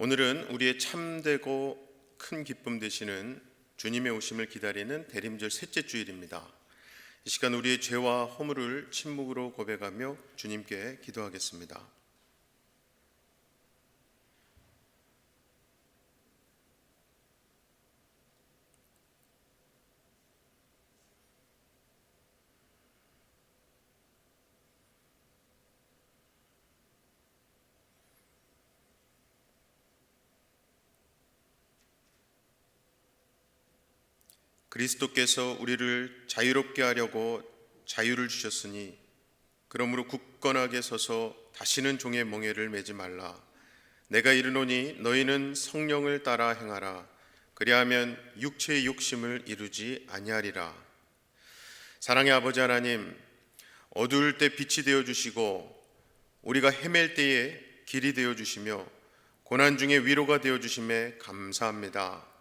오늘은 우리의 참되고 큰 기쁨 되시는 주님의 오심을 기다리는 대림절 셋째 주일입니다. 이 시간 우리의 죄와 허물을 침묵으로 고백하며 주님께 기도하겠습니다. 그리스도께서 우리를 자유롭게 하려고 자유를 주셨으니 그러므로 굳건하게 서서 다시는 종의 멍에를 매지 말라. 내가 이르노니 너희는 성령을 따라 행하라. 그리하면 육체의 욕심을 이루지 아니하리라. 사랑의 아버지 하나님, 어두울 때 빛이 되어주시고 우리가 헤맬 때에 길이 되어주시며 고난 중에 위로가 되어주심에 감사합니다.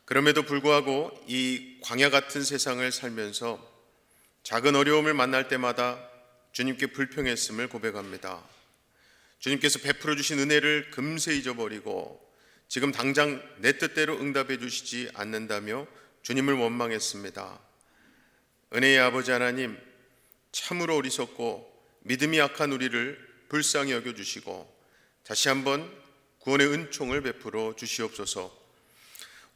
그럼에도 불구하고 이 광야 같은 세상을 살면서 작은 어려움을 만날 때마다 주님께 불평했음을 고백합니다. 주님께서 베풀어 주신 은혜를 금세 잊어버리고 지금 당장 내 뜻대로 응답해 주시지 않는다며 주님을 원망했습니다. 은혜의 아버지 하나님, 참으로 어리석고 믿음이 약한 우리를 불쌍히 여겨주시고 다시 한번 구원의 은총을 베풀어 주시옵소서.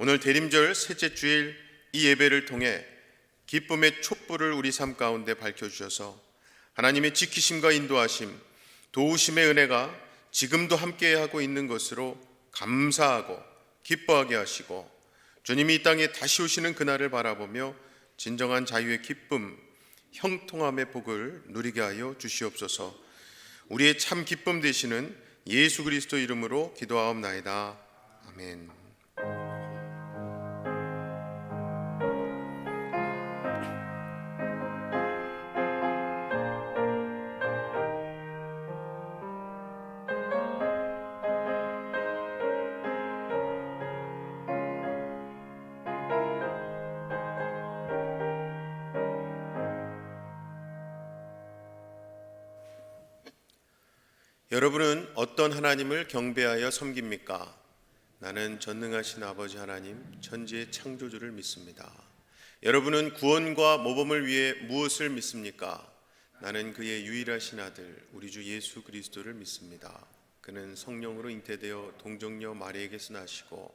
오늘 대림절 셋째 주일 이 예배를 통해 기쁨의 촛불을 우리 삶 가운데 밝혀주셔서 하나님의 지키심과 인도하심, 도우심의 은혜가 지금도 함께하고 있는 것으로 감사하고 기뻐하게 하시고 주님이 이 땅에 다시 오시는 그날을 바라보며 진정한 자유의 기쁨, 형통함의 복을 누리게 하여 주시옵소서. 우리의 참 기쁨 되시는 예수 그리스도 이름으로 기도하옵나이다. 아멘. 여러분은 어떤 하나님을 경배하여 섬깁니까? 나는 전능하신 아버지 하나님, 천지의 창조주를 믿습니다. 여러분은 구원과 모범을 위해 무엇을 믿습니까? 나는 그의 유일하신 아들, 우리 주 예수 그리스도를 믿습니다. 그는 성령으로 잉태되어 동정녀 마리에게서 나시고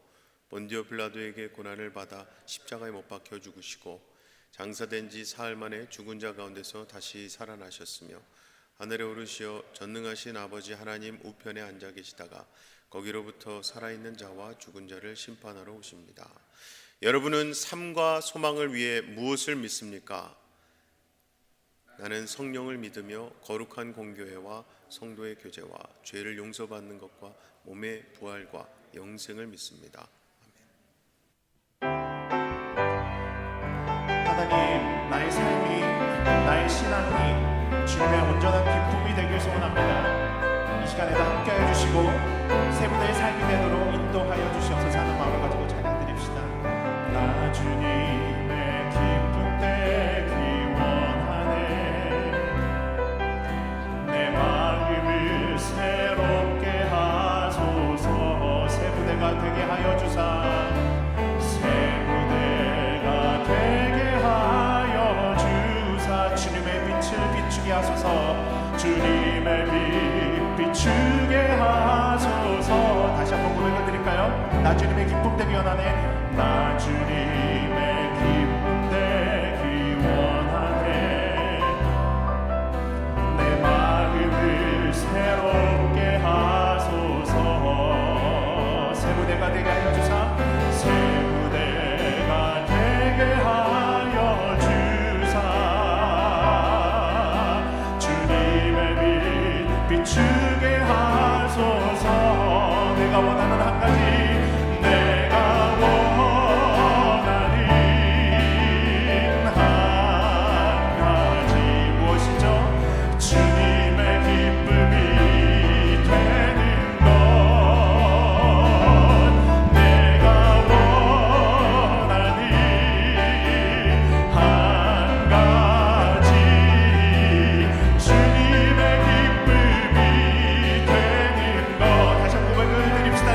본디오 빌라도에게 고난을 받아 십자가에 못 박혀 죽으시고 장사된 지 사흘 만에 죽은 자 가운데서 다시 살아나셨으며 하늘에 오르시어 전능하신 아버지 하나님 우편에 앉아 계시다가 거기로부터 살아있는 자와 죽은 자를 심판하러 오십니다. 여러분은 삶과 소망을 위해 무엇을 믿습니까? 나는 성령을 믿으며 거룩한 공교회와 성도의 교제와 죄를 용서받는 것과 몸의 부활과 영생을 믿습니다. 하나님, 나의 삶이, 나의 신앙이 주님의 온전한 기쁨이 되길 소원합니다. 이 시간에도 함께해 주시고 세 분의 삶이 되도록 인도하여 주시옵소서. 하는 마음을 가지고 찬양드립시다. 나 주님의 기쁨 되기 원하네. 내 마음을 새롭게 하소서. 세 부대가 되게 하여 주사. 세 부대가 되게 하여 주사. 주님의 빛을 비추게 하소서. 주님의 빛 비추게 하소서. 다시 한번 고백을 드릴까요? 나 주님의 기쁨 되기 원하네. 나 주님의 기쁨 되기 원하네. 내 마음을 새롭게 하소서. 세 부대가 되게 하여 주사. 세 부대가 되게 하여 주사. 비추게 하소서. 내가 원하는 한 가지, 내가 원하는 한 가지 무엇이죠? 주님의 기쁨이 되는 것. 내가 원하는 한 가지, 주님의 기쁨이 되는 것. 다시 한번 고백을 드립시다.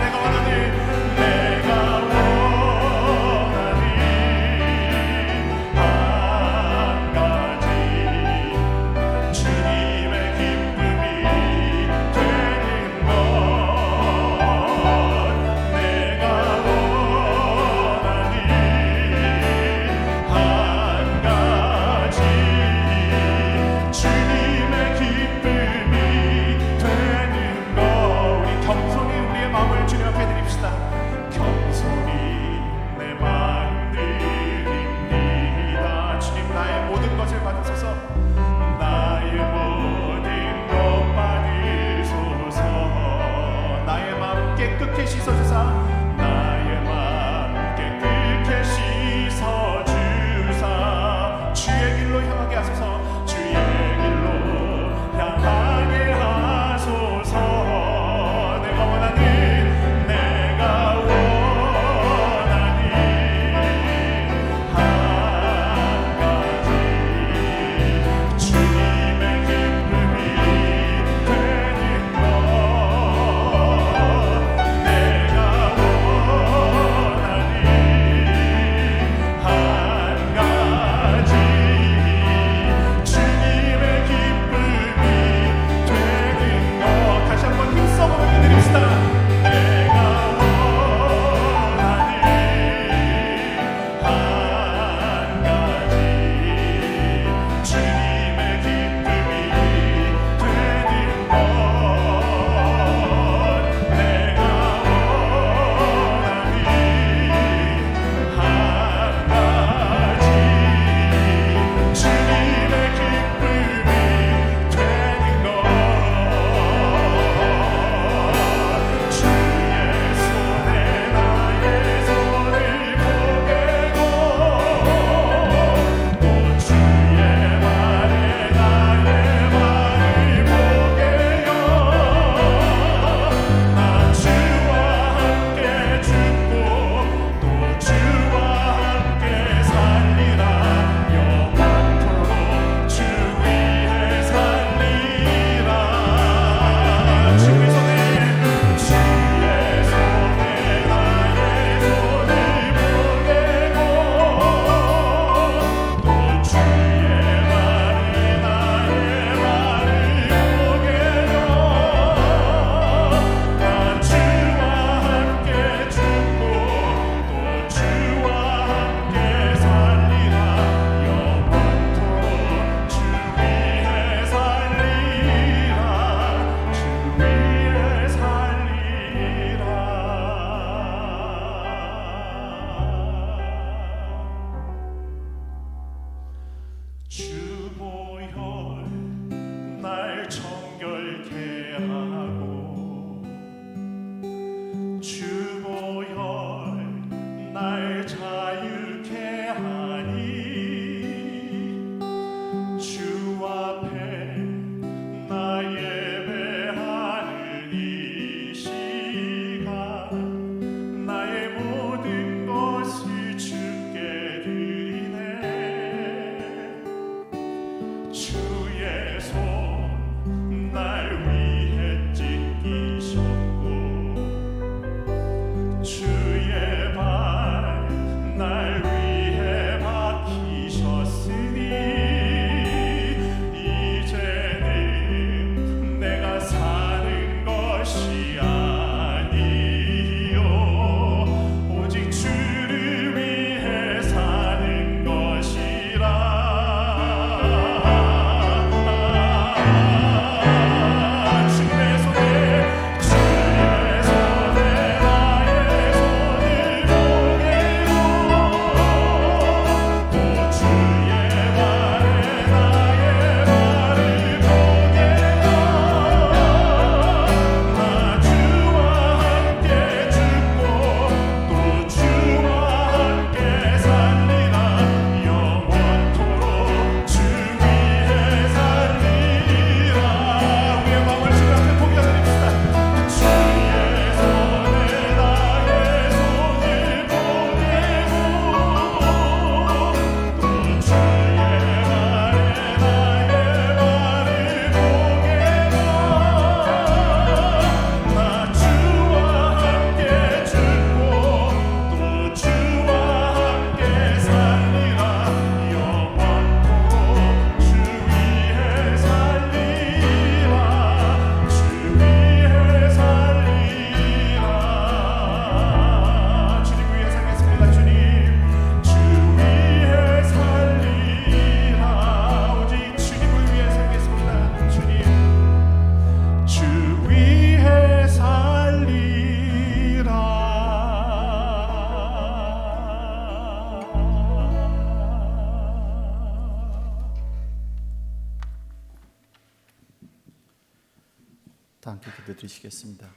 기도드리시겠습니다.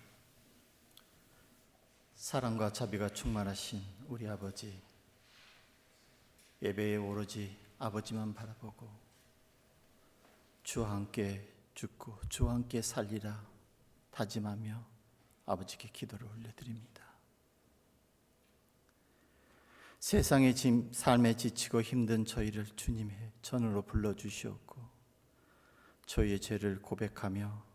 사랑과 자비가 충만하신 우리 아버지, 예배에 오로지 아버지만 바라보고 주와 함께 죽고 주와 함께 살리라 다짐하며 아버지께 기도를 올려드립니다. 세상의 짐, 삶에 지치고 힘든 저희를 주님의 전으로 불러주시옵고 저희의 죄를 고백하며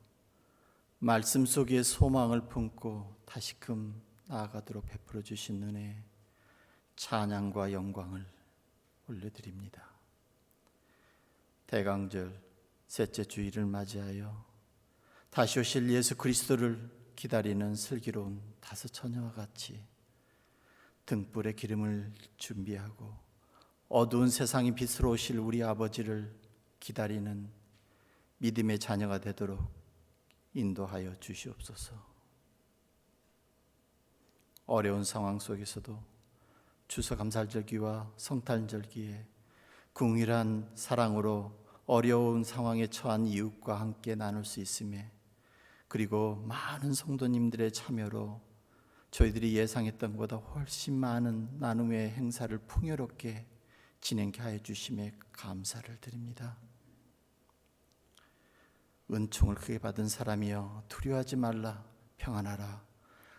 말씀 속에 소망을 품고 다시금 나아가도록 베풀어 주신 은혜에 찬양과 영광을 올려드립니다. 대강절 셋째 주일을 맞이하여 다시 오실 예수 그리스도를 기다리는 슬기로운 다섯 처녀와 같이 등불에 기름을 준비하고 어두운 세상의 빛으로 오실 우리 아버지를 기다리는 믿음의 자녀가 되도록 인도하여 주시옵소서. 어려운 상황 속에서도 추수감사절기와 성탄절기에 궁일한 사랑으로 어려운 상황에 처한 이웃과 함께 나눌 수 있음에, 그리고 많은 성도님들의 참여로 저희들이 예상했던 것보다 훨씬 많은 나눔의 행사를 풍요롭게 진행케 하여 주심에 감사를 드립니다. 은총을 크게 받은 사람이여 두려워하지 말라, 평안하라,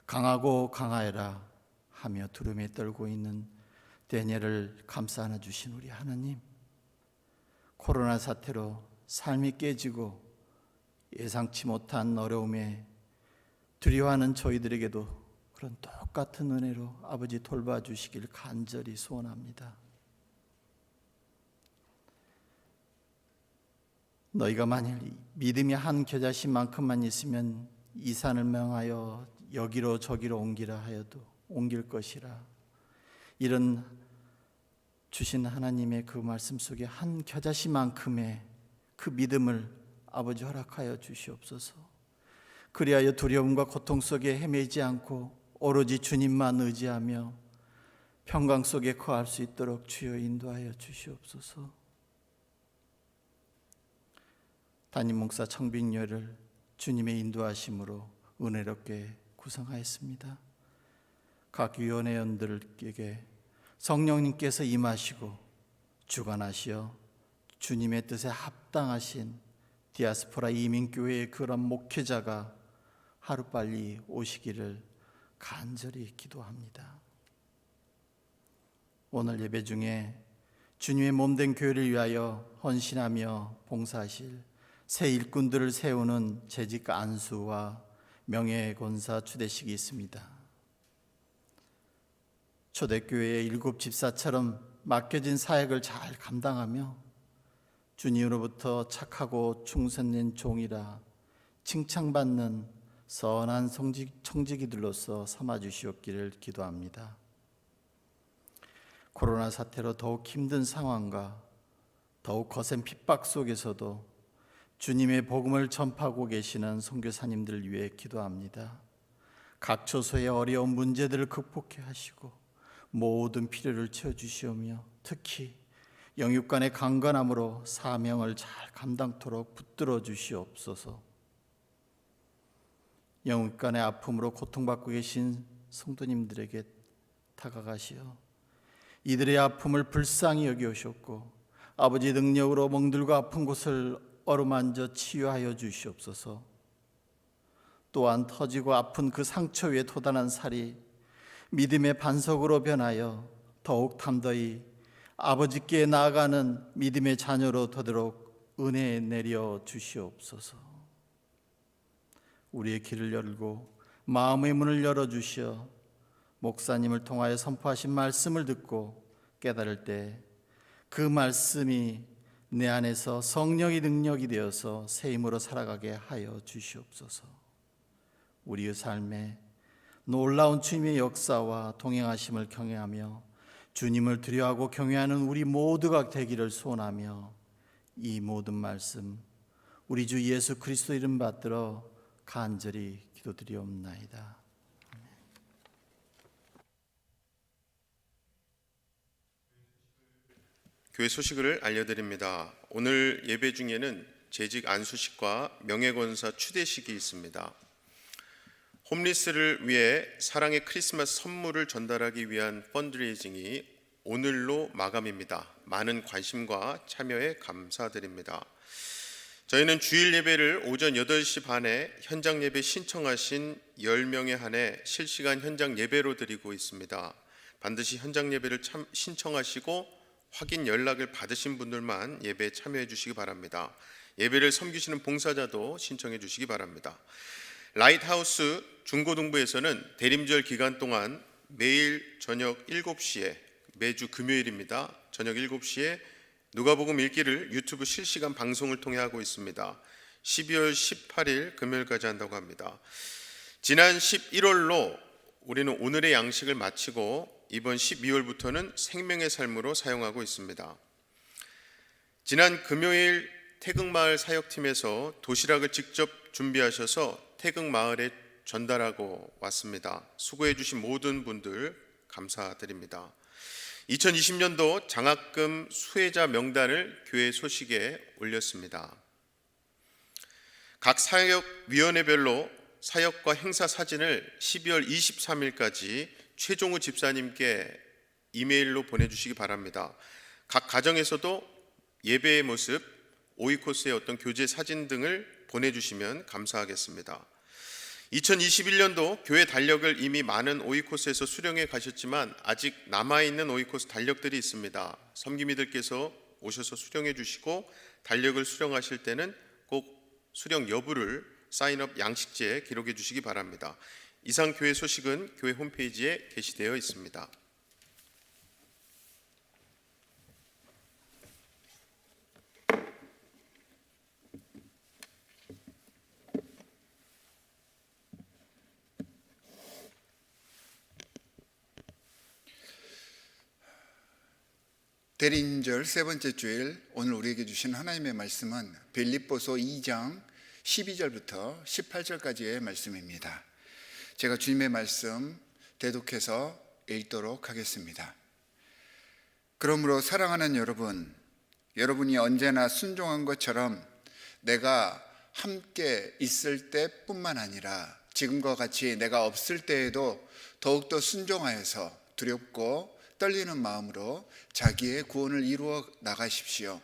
강하고 강하여라 하며 두려움에 떨고 있는 다니엘을 감싸 안아 주신 우리 하나님, 코로나 사태로 삶이 깨지고 예상치 못한 어려움에 두려워하는 저희들에게도 그런 똑같은 은혜로 아버지 돌봐주시길 간절히 소원합니다. 너희가 만일 믿음이 한 겨자씨만큼만 있으면 이 산을 명하여 여기로 저기로 옮기라 하여도 옮길 것이라. 이런 주신 하나님의 그 말씀 속에 한 겨자씨만큼의 그 믿음을 아버지 허락하여 주시옵소서. 그리하여 두려움과 고통 속에 헤매지 않고 오로지 주님만 의지하며 평강 속에 거할 수 있도록 주여 인도하여 주시옵소서. 담임 목사 청빙녀를 주님의 인도하심으로 은혜롭게 구성하였습니다. 각 위원회원들에게 성령님께서 임하시고 주관하시어 주님의 뜻에 합당하신 디아스포라 이민교회의 그런 목회자가 하루빨리 오시기를 간절히 기도합니다. 오늘 예배 중에 주님의 몸된 교회를 위하여 헌신하며 봉사하실 새 일꾼들을 세우는 재직 안수와 명예권사 추대식이 있습니다. 초대교회의 일곱 집사처럼 맡겨진 사역을 잘 감당하며 주님으로부터 착하고 충성된 종이라 칭찬받는 선한 청지기들로서 삼아주시옵기를 기도합니다. 코로나 사태로 더욱 힘든 상황과 더욱 거센 핍박 속에서도 주님의 복음을 전파하고 계시는 선교사님들을 위해 기도합니다. 각 처소의 어려운 문제들을 극복해 하시고 모든 필요를 채워주시오며 특히 영육간의 강건함으로 사명을 잘 감당토록 붙들어 주시옵소서. 영육간의 아픔으로 고통받고 계신 성도님들에게 다가가시어 이들의 아픔을 불쌍히 여기오셨고 아버지 능력으로 멍들고 아픈 곳을 어루만져 치유하여 주시옵소서. 또한 터지고 아픈 그 상처 위에 돋아난 살이 믿음의 반석으로 변하여 더욱 담대히 아버지께 나아가는 믿음의 자녀로 되도록 은혜 내려 주시옵소서. 우리의 길을 열고 마음의 문을 열어주시어 목사님을 통하여 선포하신 말씀을 듣고 깨달을 때 그 말씀이 내 안에서 성령의 능력이 되어서 새 힘으로 살아가게 하여 주시옵소서. 우리의 삶에 놀라운 주님의 역사와 동행하심을 경외하며 주님을 두려워하고 경외하는 우리 모두가 되기를 소원하며 이 모든 말씀 우리 주 예수 그리스도 이름 받들어 간절히 기도드리옵나이다. 교회 소식을 알려드립니다. 오늘 예배 중에는 재직 안수식과 명예권사 추대식이 있습니다. 홈리스를 위해 사랑의 크리스마스 선물을 전달하기 위한 펀드레이징이 오늘로 마감입니다. 많은 관심과 참여에 감사드립니다. 저희는 주일 예배를 오전 8시 반에 현장 예배 신청하신 10명에 한해 실시간 현장 예배로 드리고 있습니다. 반드시 현장 예배를 신청하시고 확인 연락을 받으신 분들만 예배에 참여해 주시기 바랍니다. 예배를 섬기시는 봉사자도 신청해 주시기 바랍니다. 라이트하우스 중고등부에서는 대림절 기간 동안 매일 저녁 7시에, 매주 금요일입니다. 저녁 7시에 누가복음 읽기를 유튜브 실시간 방송을 통해 하고 있습니다. 12월 18일 금요일까지 한다고 합니다. 지난 11월로 우리는 오늘의 양식을 마치고 이번 12월부터는 생명의 삶으로 사용하고 있습니다. 지난 금요일 태극마을 사역팀에서 도시락을 직접 준비하셔서 태극마을에 전달하고 왔습니다. 수고해 주신 모든 분들 감사드립니다. 2020년도 장학금 수혜자 명단을 교회 소식에 올렸습니다. 각 사역위원회별로 사역과 행사 사진을 12월 23일까지 최종우 집사님께 이메일로 보내주시기 바랍니다. 각 가정에서도 예배의 모습, 오이코스의 어떤 교제 사진 등을 보내주시면 감사하겠습니다. 2021년도 교회 달력을 이미 많은 오이코스에서 수령해 가셨지만 아직 남아있는 오이코스 달력들이 있습니다. 섬기미들께서 오셔서 수령해 주시고 달력을 수령하실 때는 꼭 수령 여부를 사인업 양식지에 기록해 주시기 바랍니다. 이상 교회 소식은 교회 홈페이지에 게시되어 있습니다. 대림절 세 번째 주일, 오늘 우리에게 주신 하나님의 말씀은 빌립보서 2장 12절부터 18절까지의 말씀입니다. 제가 주님의 말씀 대독해서 읽도록 하겠습니다. 그러므로 사랑하는 여러분, 여러분이 언제나 순종한 것처럼 내가 함께 있을 때뿐만 아니라 지금과 같이 내가 없을 때에도 더욱더 순종하여서 두렵고 떨리는 마음으로 자기의 구원을 이루어 나가십시오.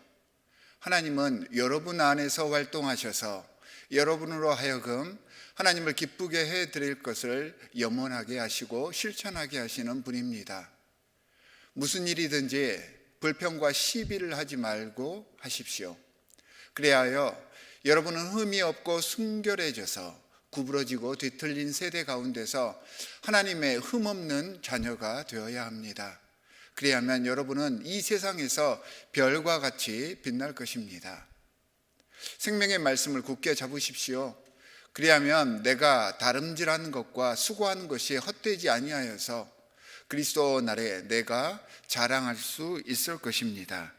하나님은 여러분 안에서 활동하셔서 여러분으로 하여금 하나님을 기쁘게 해드릴 것을 염원하게 하시고 실천하게 하시는 분입니다. 무슨 일이든지 불평과 시비를 하지 말고 하십시오. 그래야 여러분은 흠이 없고 순결해져서 구부러지고 뒤틀린 세대 가운데서 하나님의 흠없는 자녀가 되어야 합니다. 그래야만 여러분은 이 세상에서 별과 같이 빛날 것입니다. 생명의 말씀을 굳게 잡으십시오. 그래야면 내가 다름질하는 것과 수고하는 것이 헛되지 아니하여서 그리스도 날에 내가 자랑할 수 있을 것입니다.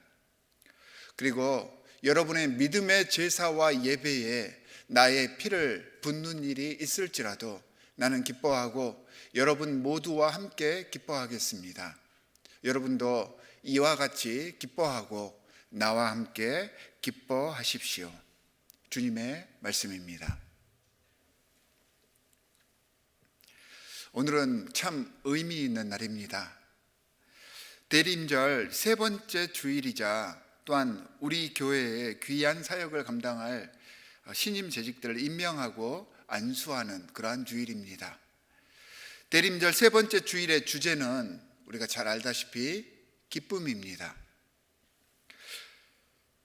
그리고 여러분의 믿음의 제사와 예배에 나의 피를 붓는 일이 있을지라도 나는 기뻐하고 여러분 모두와 함께 기뻐하겠습니다. 여러분도 이와 같이 기뻐하고 나와 함께 기뻐하십시오. 주님의 말씀입니다. 오늘은 참 의미 있는 날입니다. 대림절 세 번째 주일이자 또한 우리 교회의 귀한 사역을 감당할 신임 재직들을 임명하고 안수하는 그러한 주일입니다. 대림절 세 번째 주일의 주제는 우리가 잘 알다시피 기쁨입니다.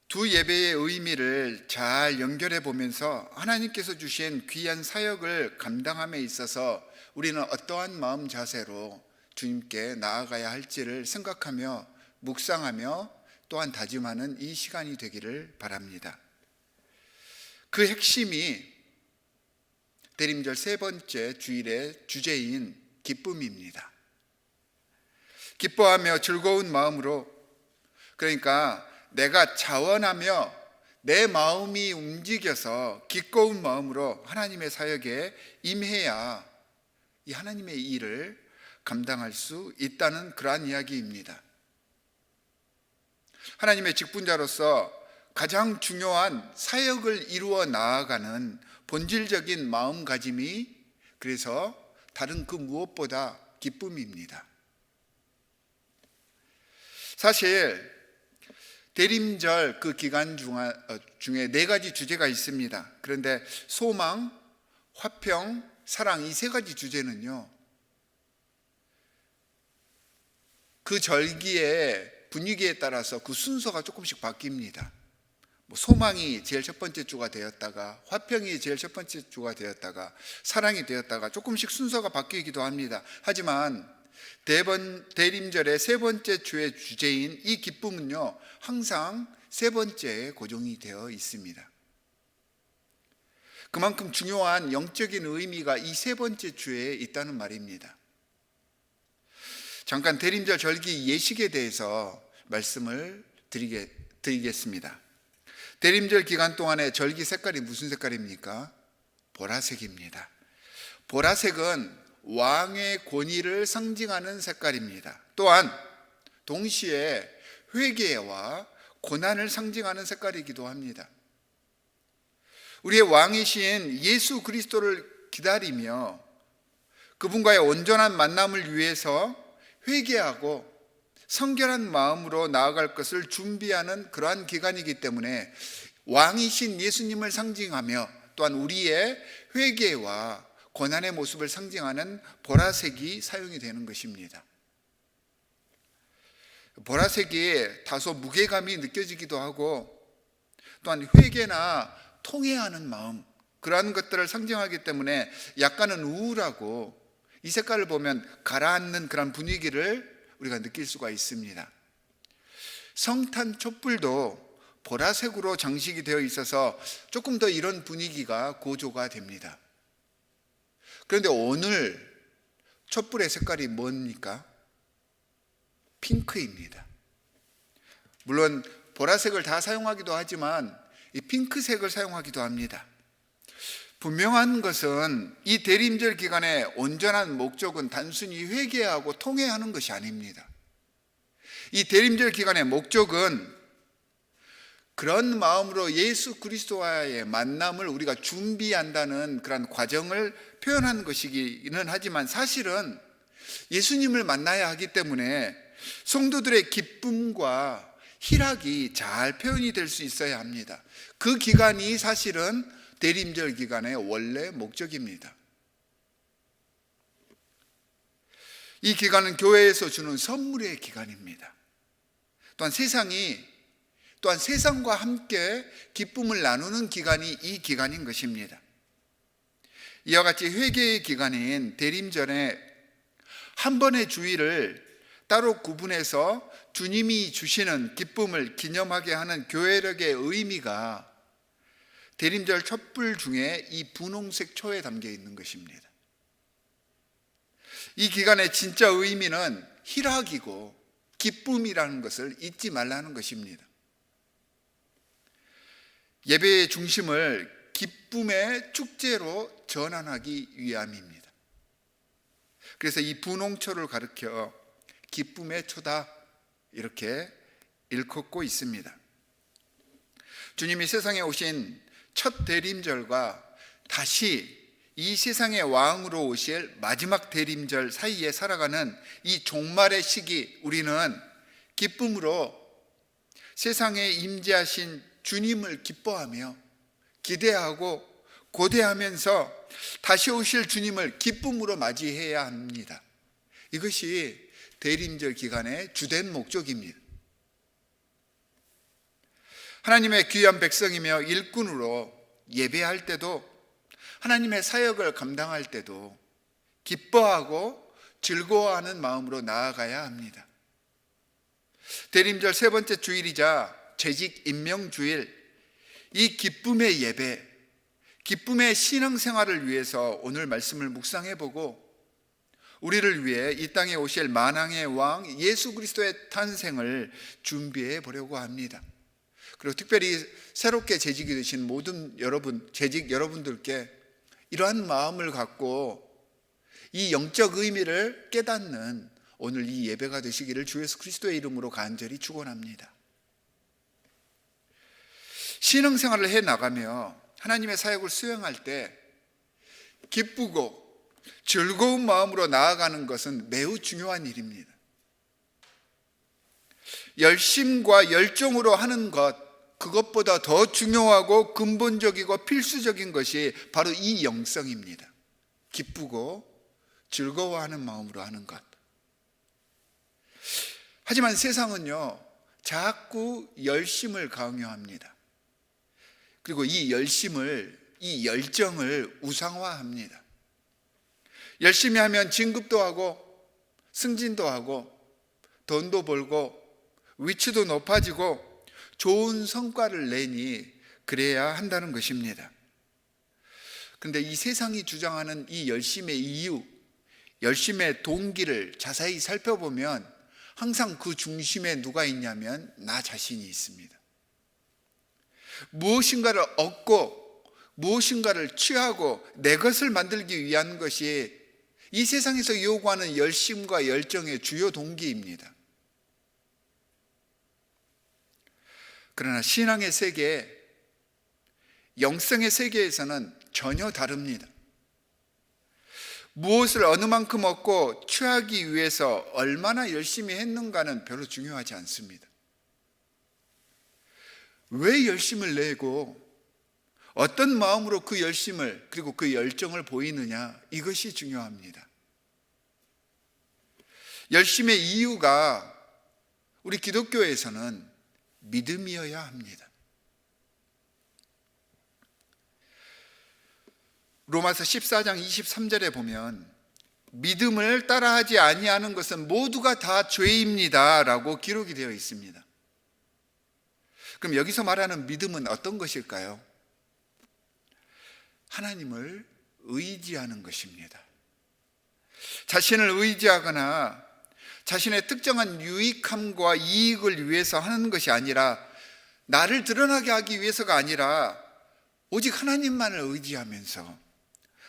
두 예배의 의미를 잘 연결해 보면서 하나님께서 주신 귀한 사역을 감당함에 있어서 우리는 어떠한 마음 자세로 주님께 나아가야 할지를 생각하며 묵상하며 또한 다짐하는 이 시간이 되기를 바랍니다. 그 핵심이 대림절 세 번째 주일의 주제인 기쁨입니다. 기뻐하며 즐거운 마음으로, 그러니까 내가 자원하며 내 마음이 움직여서 기꺼운 마음으로 하나님의 사역에 임해야 이 하나님의 일을 감당할 수 있다는 그러한 이야기입니다. 하나님의 직분자로서 가장 중요한 사역을 이루어 나아가는 본질적인 마음가짐이 그래서 다른 그 무엇보다 기쁨입니다. 사실 대림절 그 기간 중에 4가지 주제가 있습니다. 그런데 소망, 화평, 사랑 이 3가지 주제는요, 그 절기의 분위기에 따라서 그 순서가 조금씩 바뀝니다. 소망이 제일 첫 번째 주가 되었다가, 화평이 제일 첫 번째 주가 되었다가, 사랑이 되었다가 조금씩 순서가 바뀌기도 합니다. 하지만 대림절의 3번째 주의 주제인 이 기쁨은요, 항상 3번째에 고정이 되어 있습니다. 그만큼 중요한 영적인 의미가 이 3번째 주에 있다는 말입니다. 잠깐 대림절 절기 예식에 대해서 말씀을 드리겠습니다. 대림절 기간 동안의 절기 색깔이 무슨 색깔입니까? 보라색입니다. 보라색은 왕의 권위를 상징하는 색깔입니다. 또한 동시에 회개와 고난을 상징하는 색깔이기도 합니다. 우리의 왕이신 예수 그리스도를 기다리며 그분과의 온전한 만남을 위해서 회개하고 성결한 마음으로 나아갈 것을 준비하는 그러한 기간이기 때문에 왕이신 예수님을 상징하며 또한 우리의 회개와 고난의 모습을 상징하는 보라색이 사용이 되는 것입니다. 보라색이 다소 무게감이 느껴지기도 하고 또한 회개나 통회하는 마음, 그러한 것들을 상징하기 때문에 약간은 우울하고 이 색깔을 보면 가라앉는 그런 분위기를 우리가 느낄 수가 있습니다. 성탄 촛불도 보라색으로 장식이 되어 있어서 조금 더 이런 분위기가 고조가 됩니다. 그런데 오늘 촛불의 색깔이 뭡니까? 핑크입니다. 물론 보라색을 다 사용하기도 하지만 이 핑크색을 사용하기도 합니다. 분명한 것은 이 대림절 기간의 온전한 목적은 단순히 회개하고 통회하는 것이 아닙니다. 이 대림절 기간의 목적은 그런 마음으로 예수 그리스도와의 만남을 우리가 준비한다는 그런 과정을 표현한 것이기는 하지만 사실은 예수님을 만나야 하기 때문에 성도들의 기쁨과 희락이 잘 표현이 될 수 있어야 합니다. 그 기간이 사실은 대림절 기간의 원래 목적입니다. 이 기간은 교회에서 주는 선물의 기간입니다. 또한 세상과 함께 기쁨을 나누는 기간이 이 기간인 것입니다. 이와 같이 회개의 기간인 대림절에 한 번의 주일을 따로 구분해서 주님이 주시는 기쁨을 기념하게 하는 교회력의 의미가 대림절 촛불 중에 이 분홍색 초에 담겨 있는 것입니다. 이 기간의 진짜 의미는 희락이고 기쁨이라는 것을 잊지 말라는 것입니다. 예배의 중심을 기쁨의 축제로 전환하기 위함입니다. 그래서 이 분홍초를 가리켜 기쁨의 초다 이렇게 일컫고 있습니다. 주님이 세상에 오신 첫 대림절과 다시 이 세상의 왕으로 오실 마지막 대림절 사이에 살아가는 이 종말의 시기, 우리는 기쁨으로 세상에 임재하신 주님을 기뻐하며 기대하고 고대하면서 다시 오실 주님을 기쁨으로 맞이해야 합니다. 이것이 대림절 기간의 주된 목적입니다. 하나님의 귀한 백성이며 일꾼으로 예배할 때도 하나님의 사역을 감당할 때도 기뻐하고 즐거워하는 마음으로 나아가야 합니다. 대림절 3번째 주일이자 재직 임명 주일, 이 기쁨의 예배, 기쁨의 신앙생활을 위해서 오늘 말씀을 묵상해보고 우리를 위해 이 땅에 오실 만왕의 왕 예수 그리스도의 탄생을 준비해 보려고 합니다. 그리고 특별히 새롭게 재직이 되신 모든 재직 여러분들께 이러한 마음을 갖고 이 영적 의미를 깨닫는 오늘 이 예배가 되시기를 주 예수 그리스도의 이름으로 간절히 축원합니다. 신앙생활을 해나가며 하나님의 사역을 수행할 때 기쁘고 즐거운 마음으로 나아가는 것은 매우 중요한 일입니다. 열심과 열정으로 하는 것, 그것보다 더 중요하고 근본적이고 필수적인 것이 바로 이 영성입니다. 기쁘고 즐거워하는 마음으로 하는 것. 하지만 세상은요, 자꾸 열심을 강요합니다. 그리고 이 열정을 우상화합니다. 열심히 하면 진급도 하고 승진도 하고 돈도 벌고 위치도 높아지고 좋은 성과를 내니 그래야 한다는 것입니다. 그런데 이 세상이 주장하는 이 열심의 이유, 열심의 동기를 자세히 살펴보면 항상 그 중심에 누가 있냐면 나 자신이 있습니다. 무엇인가를 얻고 무엇인가를 취하고 내 것을 만들기 위한 것이 이 세상에서 요구하는 열심과 열정의 주요 동기입니다. 그러나 신앙의 세계, 영성의 세계에서는 전혀 다릅니다. 무엇을 어느 만큼 얻고 취하기 위해서 얼마나 열심히 했는가는 별로 중요하지 않습니다. 왜 열심을 내고 어떤 마음으로 그 열심을 그리고 그 열정을 보이느냐, 이것이 중요합니다. 열심의 이유가 우리 기독교에서는 믿음이어야 합니다. 로마서 14장 23절에 보면 믿음을 따라하지 아니하는 것은 모두가 다 죄입니다 라고 기록이 되어 있습니다. 그럼 여기서 말하는 믿음은 어떤 것일까요? 하나님을 의지하는 것입니다. 자신을 의지하거나 자신의 특정한 유익함과 이익을 위해서 하는 것이 아니라, 나를 드러나게 하기 위해서가 아니라 오직 하나님만을 의지하면서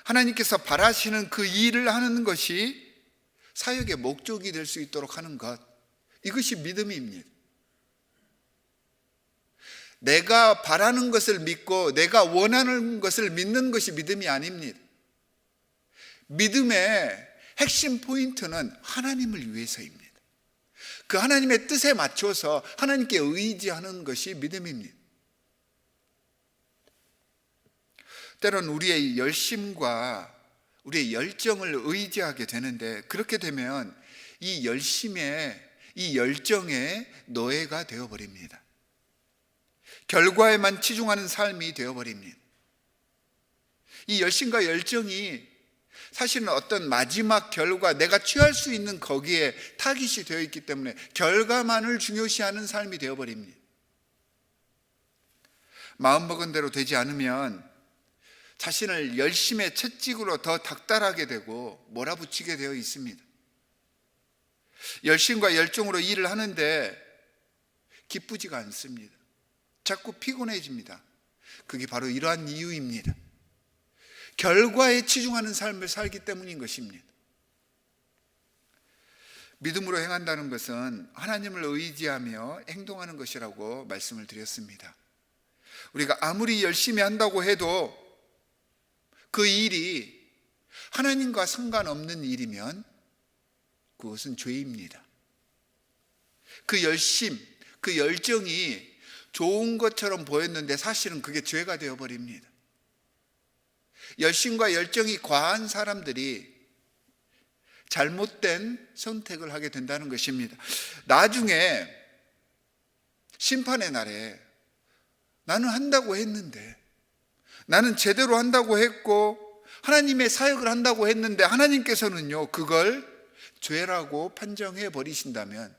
하나님께서 바라시는 그 일을 하는 것이 사역의 목적이 될 수 있도록 하는 것, 이것이 믿음입니다. 내가 바라는 것을 믿고 내가 원하는 것을 믿는 것이 믿음이 아닙니다. 믿음의 핵심 포인트는 하나님을 위해서입니다. 그 하나님의 뜻에 맞춰서 하나님께 의지하는 것이 믿음입니다. 때론 우리의 열심과 우리의 열정을 의지하게 되는데, 그렇게 되면 이 열정의 노예가 되어버립니다. 결과에만 치중하는 삶이 되어버립니다. 이 열심과 열정이 사실은 어떤 마지막 결과, 내가 취할 수 있는 거기에 타깃이 되어 있기 때문에 결과만을 중요시하는 삶이 되어버립니다. 마음먹은 대로 되지 않으면 자신을 열심의 채찍으로 더 닥달하게 되고 몰아붙이게 되어 있습니다. 열심과 열정으로 일을 하는데 기쁘지가 않습니다. 자꾸 피곤해집니다. 그게 바로 이러한 이유입니다. 결과에 치중하는 삶을 살기 때문인 것입니다. 믿음으로 행한다는 것은 하나님을 의지하며 행동하는 것이라고 말씀을 드렸습니다. 우리가 아무리 열심히 한다고 해도 그 일이 하나님과 상관없는 일이면 그것은 죄입니다. 그 열심, 그 열정이 좋은 것처럼 보였는데 사실은 그게 죄가 되어버립니다. 열심과 열정이 과한 사람들이 잘못된 선택을 하게 된다는 것입니다. 나중에 심판의 날에 나는 한다고 했는데, 나는 제대로 한다고 했고 하나님의 사역을 한다고 했는데 하나님께서는요 그걸 죄라고 판정해 버리신다면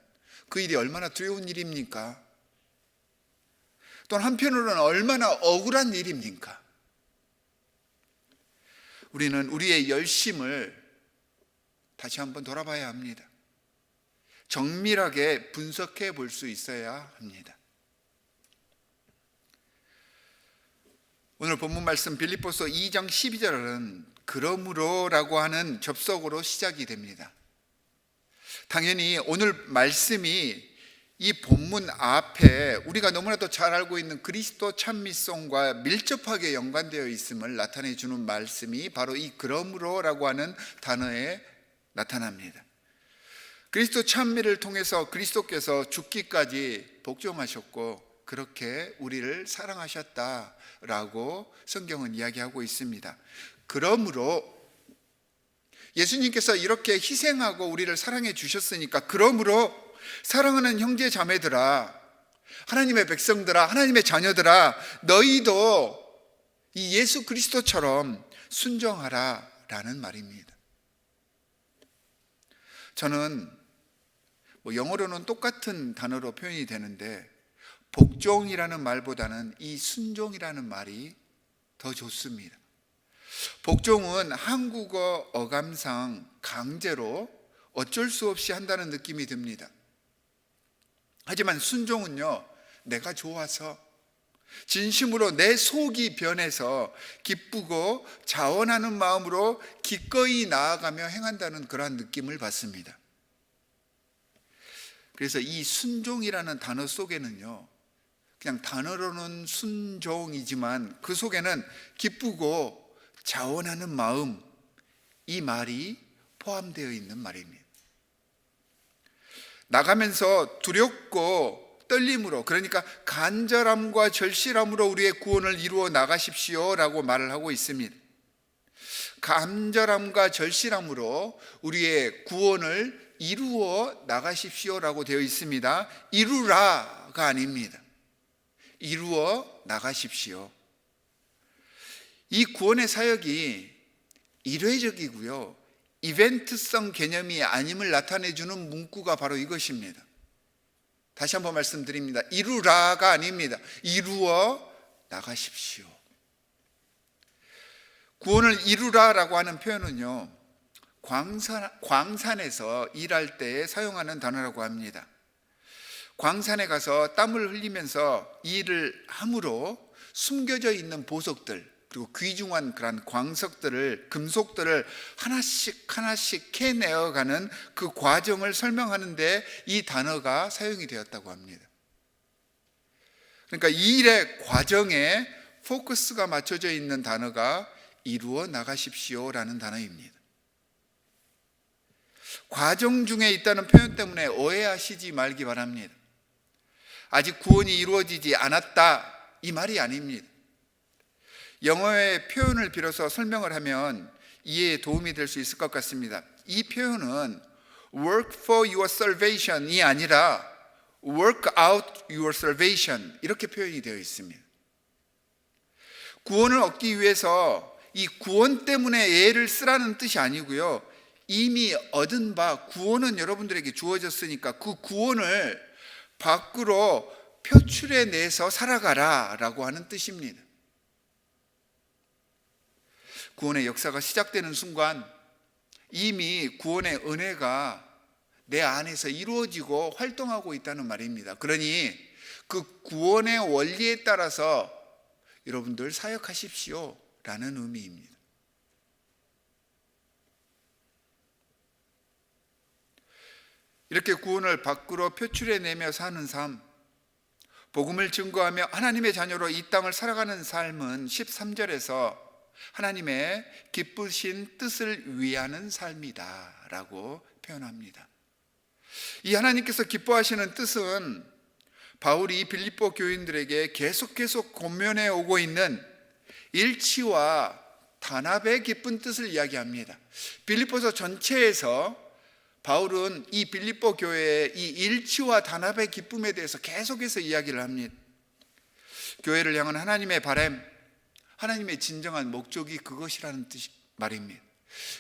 그 일이 얼마나 두려운 일입니까? 또한 한편으로는 얼마나 억울한 일입니까? 우리는 우리의 열심을 다시 한번 돌아봐야 합니다. 정밀하게 분석해 볼 수 있어야 합니다. 오늘 본문 말씀 빌립보서 2장 12절은 그러므로라고 하는 접속으로 시작이 됩니다. 당연히 오늘 말씀이 이 본문 앞에 우리가 너무나도 잘 알고 있는 그리스도 찬미송과 밀접하게 연관되어 있음을 나타내 주는 말씀이 바로 이 그러므로라고 하는 단어에 나타납니다. 그리스도 찬미를 통해서 그리스도께서 죽기까지 복종하셨고 그렇게 우리를 사랑하셨다라고 성경은 이야기하고 있습니다. 그러므로 예수님께서 이렇게 희생하고 우리를 사랑해 주셨으니까, 그러므로 사랑하는 형제 자매들아, 하나님의 백성들아, 하나님의 자녀들아, 너희도 이 예수 그리스도처럼 순종하라 라는 말입니다. 저는 영어로는 똑같은 단어로 표현이 되는데 복종이라는 말보다는 이 순종이라는 말이 더 좋습니다. 복종은 한국어 어감상 강제로 어쩔 수 없이 한다는 느낌이 듭니다. 하지만 순종은요, 내가 좋아서 진심으로 내 속이 변해서 기쁘고 자원하는 마음으로 기꺼이 나아가며 행한다는 그러한 느낌을 받습니다. 그래서 이 순종이라는 단어 속에는요, 그냥 단어로는 순종이지만 그 속에는 기쁘고 자원하는 마음, 이 말이 포함되어 있는 말입니다. 나가면서 두렵고 떨림으로, 그러니까 간절함과 절실함으로 우리의 구원을 이루어 나가십시오 라고 말을 하고 있습니다. 간절함과 절실함으로 우리의 구원을 이루어 나가십시오 라고 되어 있습니다. 이루라가 아닙니다. 이루어 나가십시오. 이 구원의 사역이 일회적이고요, 이벤트성 개념이 아님을 나타내주는 문구가 바로 이것입니다. 다시 한번 말씀드립니다. 이루라가 아닙니다. 이루어 나가십시오. 구원을 이루라라고 하는 표현은요, 광산에서 일할 때 사용하는 단어라고 합니다. 광산에 가서 땀을 흘리면서 일을 함으로 숨겨져 있는 보석들, 그리고 귀중한 그런 광석들을, 금속들을 하나씩 하나씩 캐내어가는 그 과정을 설명하는데 이 단어가 사용이 되었다고 합니다. 그러니까 이 일의 과정에 포커스가 맞춰져 있는 단어가 이루어 나가십시오라는 단어입니다. 과정 중에 있다는 표현 때문에 오해하시지 말기 바랍니다. 아직 구원이 이루어지지 않았다, 이 말이 아닙니다. 영어의 표현을 빌어서 설명을 하면 이해에 도움이 될 수 있을 것 같습니다. 이 표현은 work for your salvation이 아니라 work out your salvation, 이렇게 표현이 되어 있습니다. 구원을 얻기 위해서 이 구원 때문에 애를 쓰라는 뜻이 아니고요, 이미 얻은 바 구원은 여러분들에게 주어졌으니까 그 구원을 밖으로 표출해내서 살아가라 라고 하는 뜻입니다. 구원의 역사가 시작되는 순간 이미 구원의 은혜가 내 안에서 이루어지고 활동하고 있다는 말입니다. 그러니 그 구원의 원리에 따라서 여러분들 사역하십시오 라는 의미입니다. 이렇게 구원을 밖으로 표출해내며 사는 삶, 복음을 증거하며 하나님의 자녀로 이 땅을 살아가는 삶은 13절에서 하나님의 기쁘신 뜻을 위하는 삶이다 라고 표현합니다. 이 하나님께서 기뻐하시는 뜻은 바울이 빌립보 교인들에게 계속 권면해 오고 있는 일치와 단합의 기쁜 뜻을 이야기합니다. 빌립보서 전체에서 바울은 이 빌립보 교회의 이 일치와 단합의 기쁨에 대해서 계속해서 이야기를 합니다. 교회를 향한 하나님의 바람, 하나님의 진정한 목적이 그것이라는 말입니다.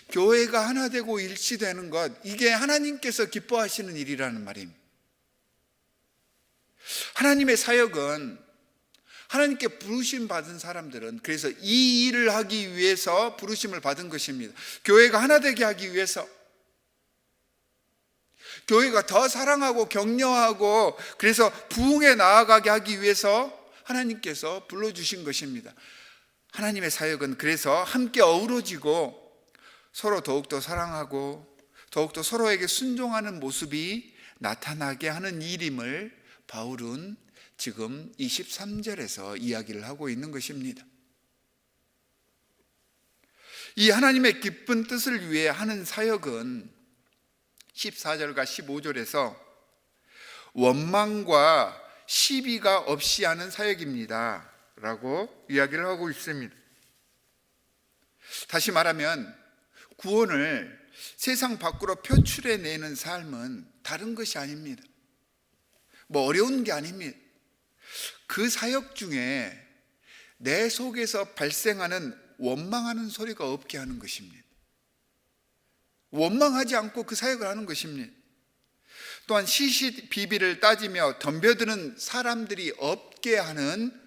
교회가 하나 되고 일치되는 것, 이게 하나님께서 기뻐하시는 일이라는 말입니다. 하나님의 사역은, 하나님께 부르심 받은 사람들은 그래서 이 일을 하기 위해서 부르심을 받은 것입니다. 교회가 하나 되게 하기 위해서, 교회가 더 사랑하고 격려하고 그래서 부흥에 나아가게 하기 위해서 하나님께서 불러주신 것입니다. 하나님의 사역은 그래서 함께 어우러지고 서로 더욱더 사랑하고 더욱더 서로에게 순종하는 모습이 나타나게 하는 일임을 바울은 지금 23절에서 이야기를 하고 있는 것입니다. 이 하나님의 기쁜 뜻을 위해 하는 사역은 14절과 15절에서 원망과 시비가 없이 하는 사역입니다 라고 이야기를 하고 있습니다. 다시 말하면 구원을 세상 밖으로 표출해내는 삶은 다른 것이 아닙니다. 뭐 어려운 게 아닙니다. 그 사역 중에 내 속에서 발생하는 원망하는 소리가 없게 하는 것입니다. 원망하지 않고 그 사역을 하는 것입니다. 또한 시시비비를 따지며 덤벼드는 사람들이 없게 하는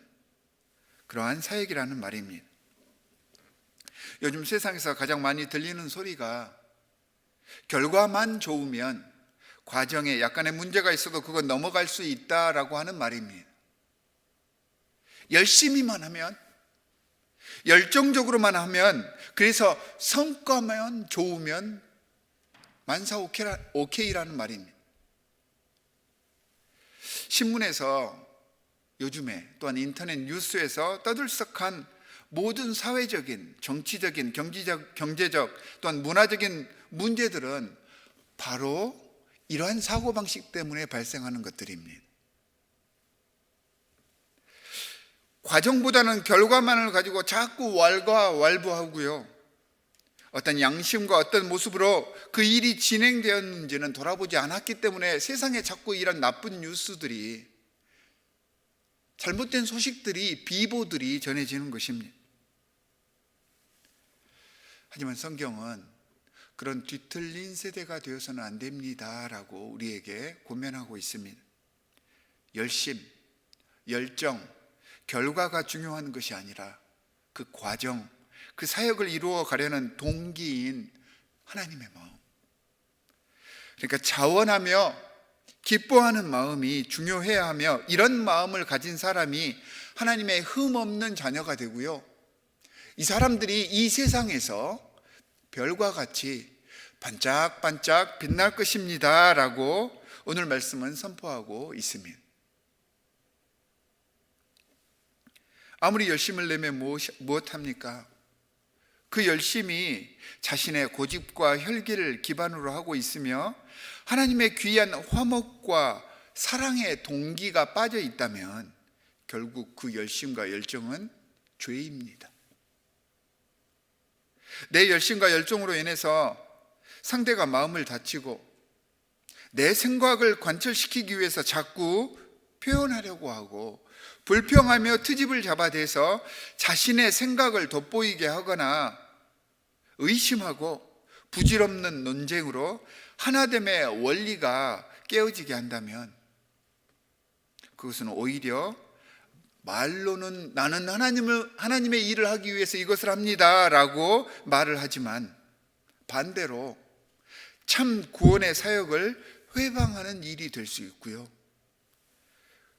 그러한 사역이라는 말입니다. 요즘 세상에서 가장 많이 들리는 소리가 결과만 좋으면 과정에 약간의 문제가 있어도 그건 넘어갈 수 있다라고 하는 말입니다. 열심히만 하면, 열정적으로만 하면, 그래서 성과만 좋으면 만사 오케이라는 말입니다. 신문에서 요즘에 또한 인터넷 뉴스에서 떠들썩한 모든 사회적인, 정치적인, 경제적 또한 문화적인 문제들은 바로 이러한 사고방식 때문에 발생하는 것들입니다. 과정보다는 결과만을 가지고 자꾸 왈가왈부하고요, 어떤 양심과 어떤 모습으로 그 일이 진행되었는지는 돌아보지 않았기 때문에 세상에 자꾸 이런 나쁜 뉴스들이, 잘못된 소식들이, 비보들이 전해지는 것입니다. 하지만 성경은 그런 뒤틀린 세대가 되어서는 안 됩니다 라고 우리에게 권면하고 있습니다. 열심, 열정, 결과가 중요한 것이 아니라 그 과정, 그 사역을 이루어 가려는 동기인 하나님의 마음, 그러니까 자원하며 기뻐하는 마음이 중요해야 하며, 이런 마음을 가진 사람이 하나님의 흠없는 자녀가 되고요, 이 사람들이 이 세상에서 별과 같이 반짝반짝 빛날 것입니다 라고 오늘 말씀은 선포하고 있습니다. 아무리 열심을 내면 무엇합니까? 그 열심이 자신의 고집과 혈기를 기반으로 하고 있으며 하나님의 귀한 화목과 사랑의 동기가 빠져 있다면 결국 그 열심과 열정은 죄입니다. 내 열심과 열정으로 인해서 상대가 마음을 다치고 내 생각을 관철시키기 위해서 자꾸 표현하려고 하고 불평하며 트집을 잡아대서 자신의 생각을 돋보이게 하거나 의심하고 부질없는 논쟁으로 하나됨의 원리가 깨어지게 한다면 그것은 오히려 말로는 나는 하나님의 일을 하기 위해서 이것을 합니다 라고 말을 하지만 반대로 참 구원의 사역을 회방하는 일이 될 수 있고요,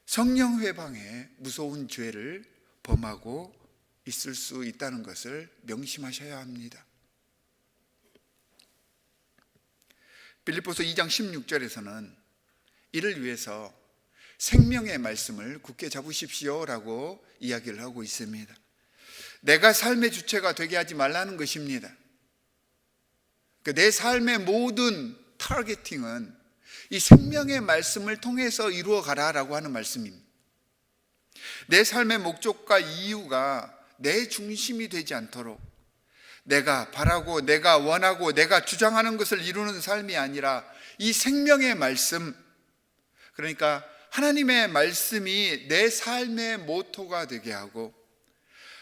성령 회방에 무서운 죄를 범하고 있을 수 있다는 것을 명심하셔야 합니다. 빌립보서 2장 16절에서는 이를 위해서 생명의 말씀을 굳게 잡으십시오 라고 이야기를 하고 있습니다. 내가 삶의 주체가 되게 하지 말라는 것입니다. 내 삶의 모든 타겟팅은 이 생명의 말씀을 통해서 이루어 가라라고 하는 말씀입니다. 내 삶의 목적과 이유가 내 중심이 되지 않도록 내가 바라고 내가 원하고 내가 주장하는 것을 이루는 삶이 아니라 이 생명의 말씀, 그러니까 하나님의 말씀이 내 삶의 모토가 되게 하고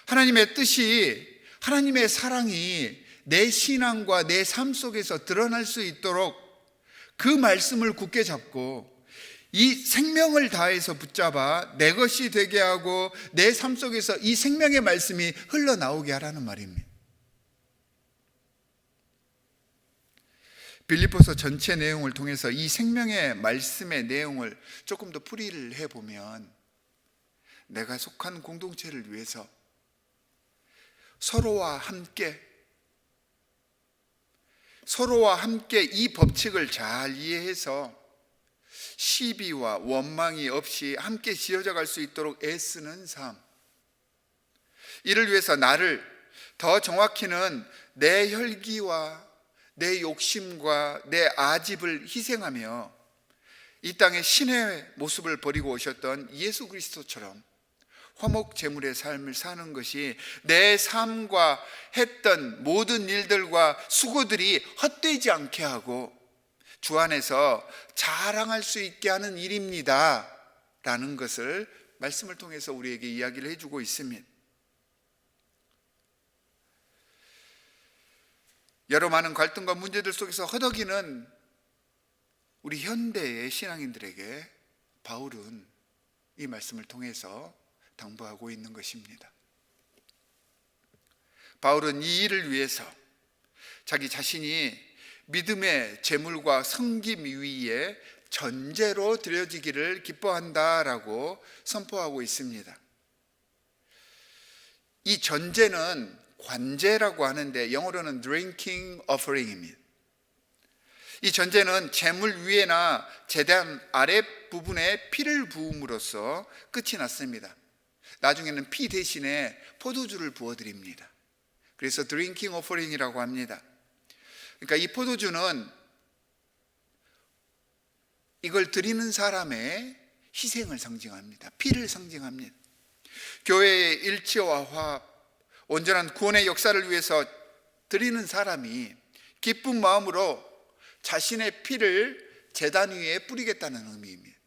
하나님의 뜻이, 하나님의 사랑이 내 신앙과 내 삶 속에서 드러날 수 있도록 그 말씀을 굳게 잡고 이 생명을 다해서 붙잡아 내 것이 되게 하고 내 삶 속에서 이 생명의 말씀이 흘러나오게 하라는 말입니다. 빌립보서 전체 내용을 통해서 이 생명의 말씀의 내용을 조금 더 풀이를 해보면 내가 속한 공동체를 위해서 서로와 함께 이 법칙을 잘 이해해서 시비와 원망이 없이 함께 지어져 갈 수 있도록 애쓰는 삶, 이를 위해서 나를, 더 정확히는 내 혈기와 내 욕심과 내 아집을 희생하며 이 땅에 신의 모습을 버리고 오셨던 예수 그리스도처럼 화목 제물의 삶을 사는 것이 내 삶과 했던 모든 일들과 수고들이 헛되지 않게 하고 주 안에서 자랑할 수 있게 하는 일입니다 라는 것을 말씀을 통해서 우리에게 이야기를 해주고 있습니다. 여러 많은 갈등과 문제들 속에서 허덕이는 우리 현대의 신앙인들에게 바울은 이 말씀을 통해서 당부하고 있는 것입니다. 바울은 이 일을 위해서 자기 자신이 믿음의 제물과 섬김 위에 전제로 드려지기를 기뻐한다라고 선포하고 있습니다. 이 전제는 관제라고 하는데 영어로는 drinking offering입니다. 이 전제는 제물 위에나 제단 아랫부분에 피를 부음으로써 끝이 났습니다. 나중에는 피 대신에 포도주를 부어드립니다. 그래서 드링킹 오퍼링이라고 합니다. 그러니까 이 포도주는 이걸 드리는 사람의 희생을 상징합니다. 피를 상징합니다. 교회의 일치와 화합, 온전한 구원의 역사를 위해서 드리는 사람이 기쁜 마음으로 자신의 피를 제단 위에 뿌리겠다는 의미입니다.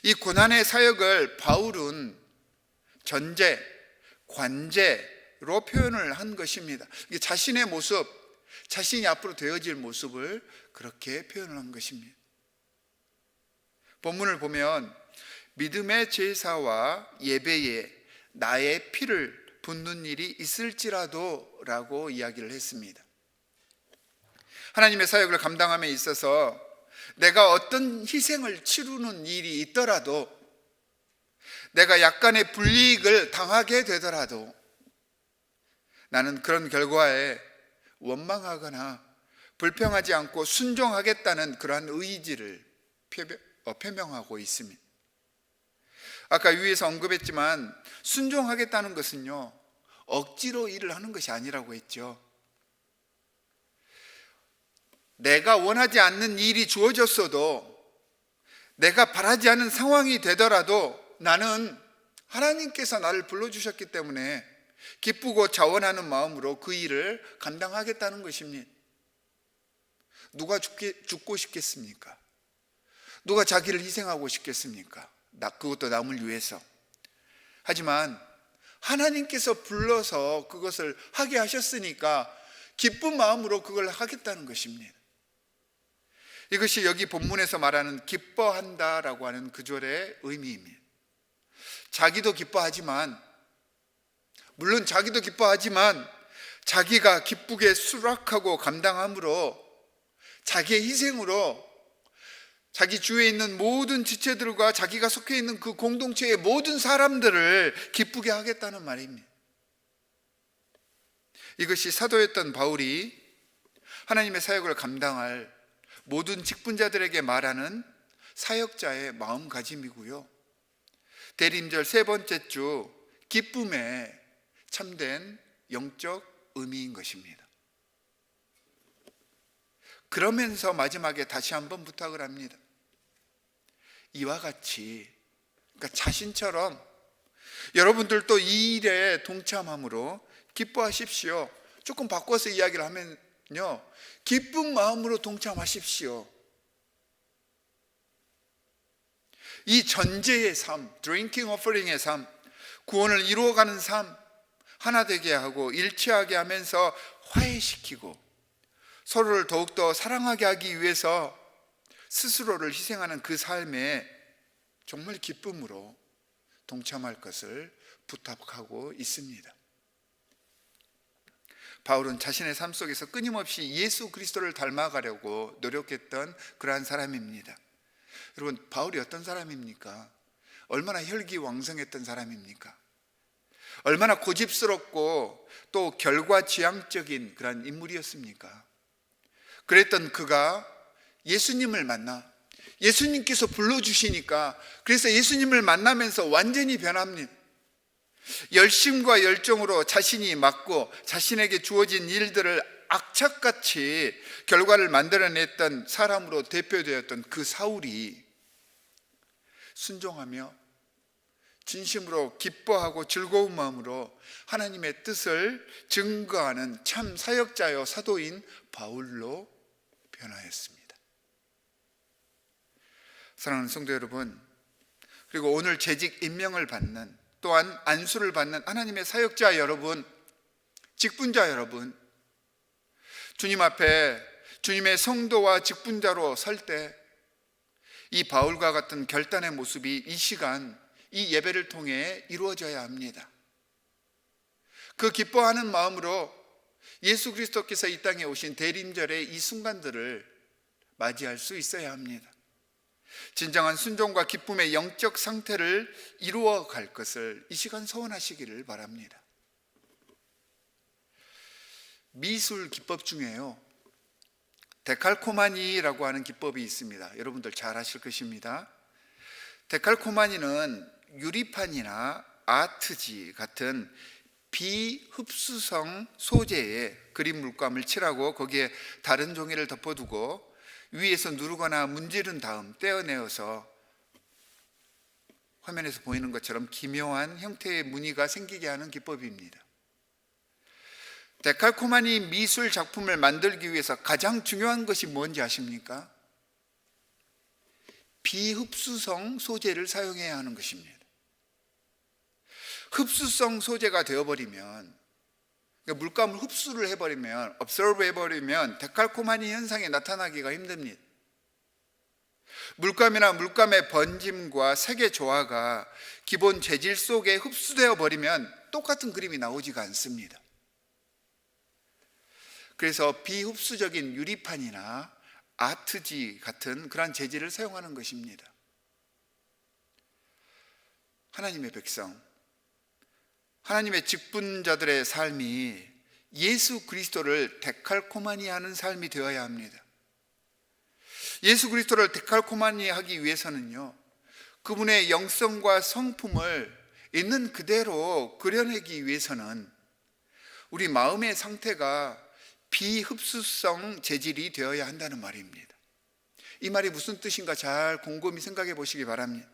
이 고난의 사역을 바울은 전제, 관제로 표현을 한 것입니다. 자신의 모습, 자신이 앞으로 되어질 모습을 그렇게 표현을 한 것입니다. 본문을 보면 믿음의 제사와 예배에 나의 피를 붓는 일이 있을지라도 라고 이야기를 했습니다. 하나님의 사역을 감당함에 있어서 내가 어떤 희생을 치르는 일이 있더라도, 내가 약간의 불이익을 당하게 되더라도 나는 그런 결과에 원망하거나 불평하지 않고 순종하겠다는 그러한 의지를 표명하고 있습니다. 아까 위에서 언급했지만 순종하겠다는 것은요, 억지로 일을 하는 것이 아니라고 했죠. 내가 원하지 않는 일이 주어졌어도, 내가 바라지 않은 상황이 되더라도 나는 하나님께서 나를 불러주셨기 때문에 기쁘고 자원하는 마음으로 그 일을 감당하겠다는 것입니다. 누가 죽고 싶겠습니까? 누가 자기를 희생하고 싶겠습니까? 그것도 남을 위해서. 하지만 하나님께서 불러서 그것을 하게 하셨으니까 기쁜 마음으로 그걸 하겠다는 것입니다. 이것이 여기 본문에서 말하는 기뻐한다라고 하는 구절의 의미입니다. 자기도 기뻐하지만, 물론 자기도 기뻐하지만 자기가 기쁘게 수락하고 감당함으로, 자기의 희생으로 자기 주위에 있는 모든 지체들과 자기가 속해 있는 그 공동체의 모든 사람들을 기쁘게 하겠다는 말입니다. 이것이 사도였던 바울이 하나님의 사역을 감당할 모든 직분자들에게 말하는 사역자의 마음가짐이고요, 대림절 세 번째 주 기쁨의 참된 영적 의미인 것입니다. 그러면서 마지막에 다시 한번 부탁을 합니다. 이와 같이, 그러니까 자신처럼 여러분들도 이 일에 동참함으로 기뻐하십시오. 조금 바꿔서 이야기를 하면요, 기쁜 마음으로 동참하십시오. 이 전제의 삶, 드링킹 오퍼링의 삶, 구원을 이루어가는 삶, 하나 되게 하고 일치하게 하면서 화해시키고 서로를 더욱더 사랑하게 하기 위해서 스스로를 희생하는 그 삶에 정말 기쁨으로 동참할 것을 부탁하고 있습니다. 바울은 자신의 삶 속에서 끊임없이 예수 그리스도를 닮아가려고 노력했던 그러한 사람입니다. 여러분, 바울이 어떤 사람입니까? 얼마나 혈기왕성했던 사람입니까? 얼마나 고집스럽고 또 결과지향적인 그런 인물이었습니까? 그랬던 그가 예수님을 만나 예수님께서 불러주시니까, 그래서 예수님을 만나면서 완전히 변합니다. 열심과 열정으로 자신이 맡고 자신에게 주어진 일들을 악착같이 결과를 만들어냈던 사람으로 대표되었던 그 사울이 순종하며 진심으로 기뻐하고 즐거운 마음으로 하나님의 뜻을 증거하는 참 사역자요 사도인 바울로 변화했습니다. 사랑하는 성도 여러분, 그리고 오늘 재직 임명을 받는, 또한 안수를 받는 하나님의 사역자 여러분, 직분자 여러분, 주님 앞에 주님의 성도와 직분자로 설 때 이 바울과 같은 결단의 모습이 이 시간, 이 예배를 통해 이루어져야 합니다. 그 기뻐하는 마음으로 예수 그리스도께서 이 땅에 오신 대림절의 이 순간들을 맞이할 수 있어야 합니다. 진정한 순종과 기쁨의 영적 상태를 이루어 갈 것을 이 시간 소원하시기를 바랍니다. 미술 기법 중에요, 데칼코마니라고 하는 기법이 있습니다. 여러분들 잘 아실 것입니다. 데칼코마니는 유리판이나 아트지 같은 비흡수성 소재의 그림 물감을 칠하고 거기에 다른 종이를 덮어두고 위에서 누르거나 문지른 다음 떼어내어서 화면에서 보이는 것처럼 기묘한 형태의 무늬가 생기게 하는 기법입니다. 데칼코마니 미술 작품을 만들기 위해서 가장 중요한 것이 뭔지 아십니까? 비흡수성 소재를 사용해야 하는 것입니다. 흡수성 소재가 되어버리면, 그러니까 물감을 흡수를 해버리면, absorb 해버리면 데칼코마니 현상이 나타나기가 힘듭니다. 물감이나 물감의 번짐과 색의 조화가 기본 재질 속에 흡수되어 버리면 똑같은 그림이 나오지가 않습니다. 그래서 비흡수적인 유리판이나 아트지 같은 그러한 재질을 사용하는 것입니다. 하나님의 백성, 하나님의 직분자들의 삶이 예수 그리스도를 데칼코마니 하는 삶이 되어야 합니다. 예수 그리스도를 데칼코마니 하기 위해서는요, 그분의 영성과 성품을 있는 그대로 그려내기 위해서는 우리 마음의 상태가 비흡수성 재질이 되어야 한다는 말입니다. 이 말이 무슨 뜻인가 잘 곰곰이 생각해 보시기 바랍니다.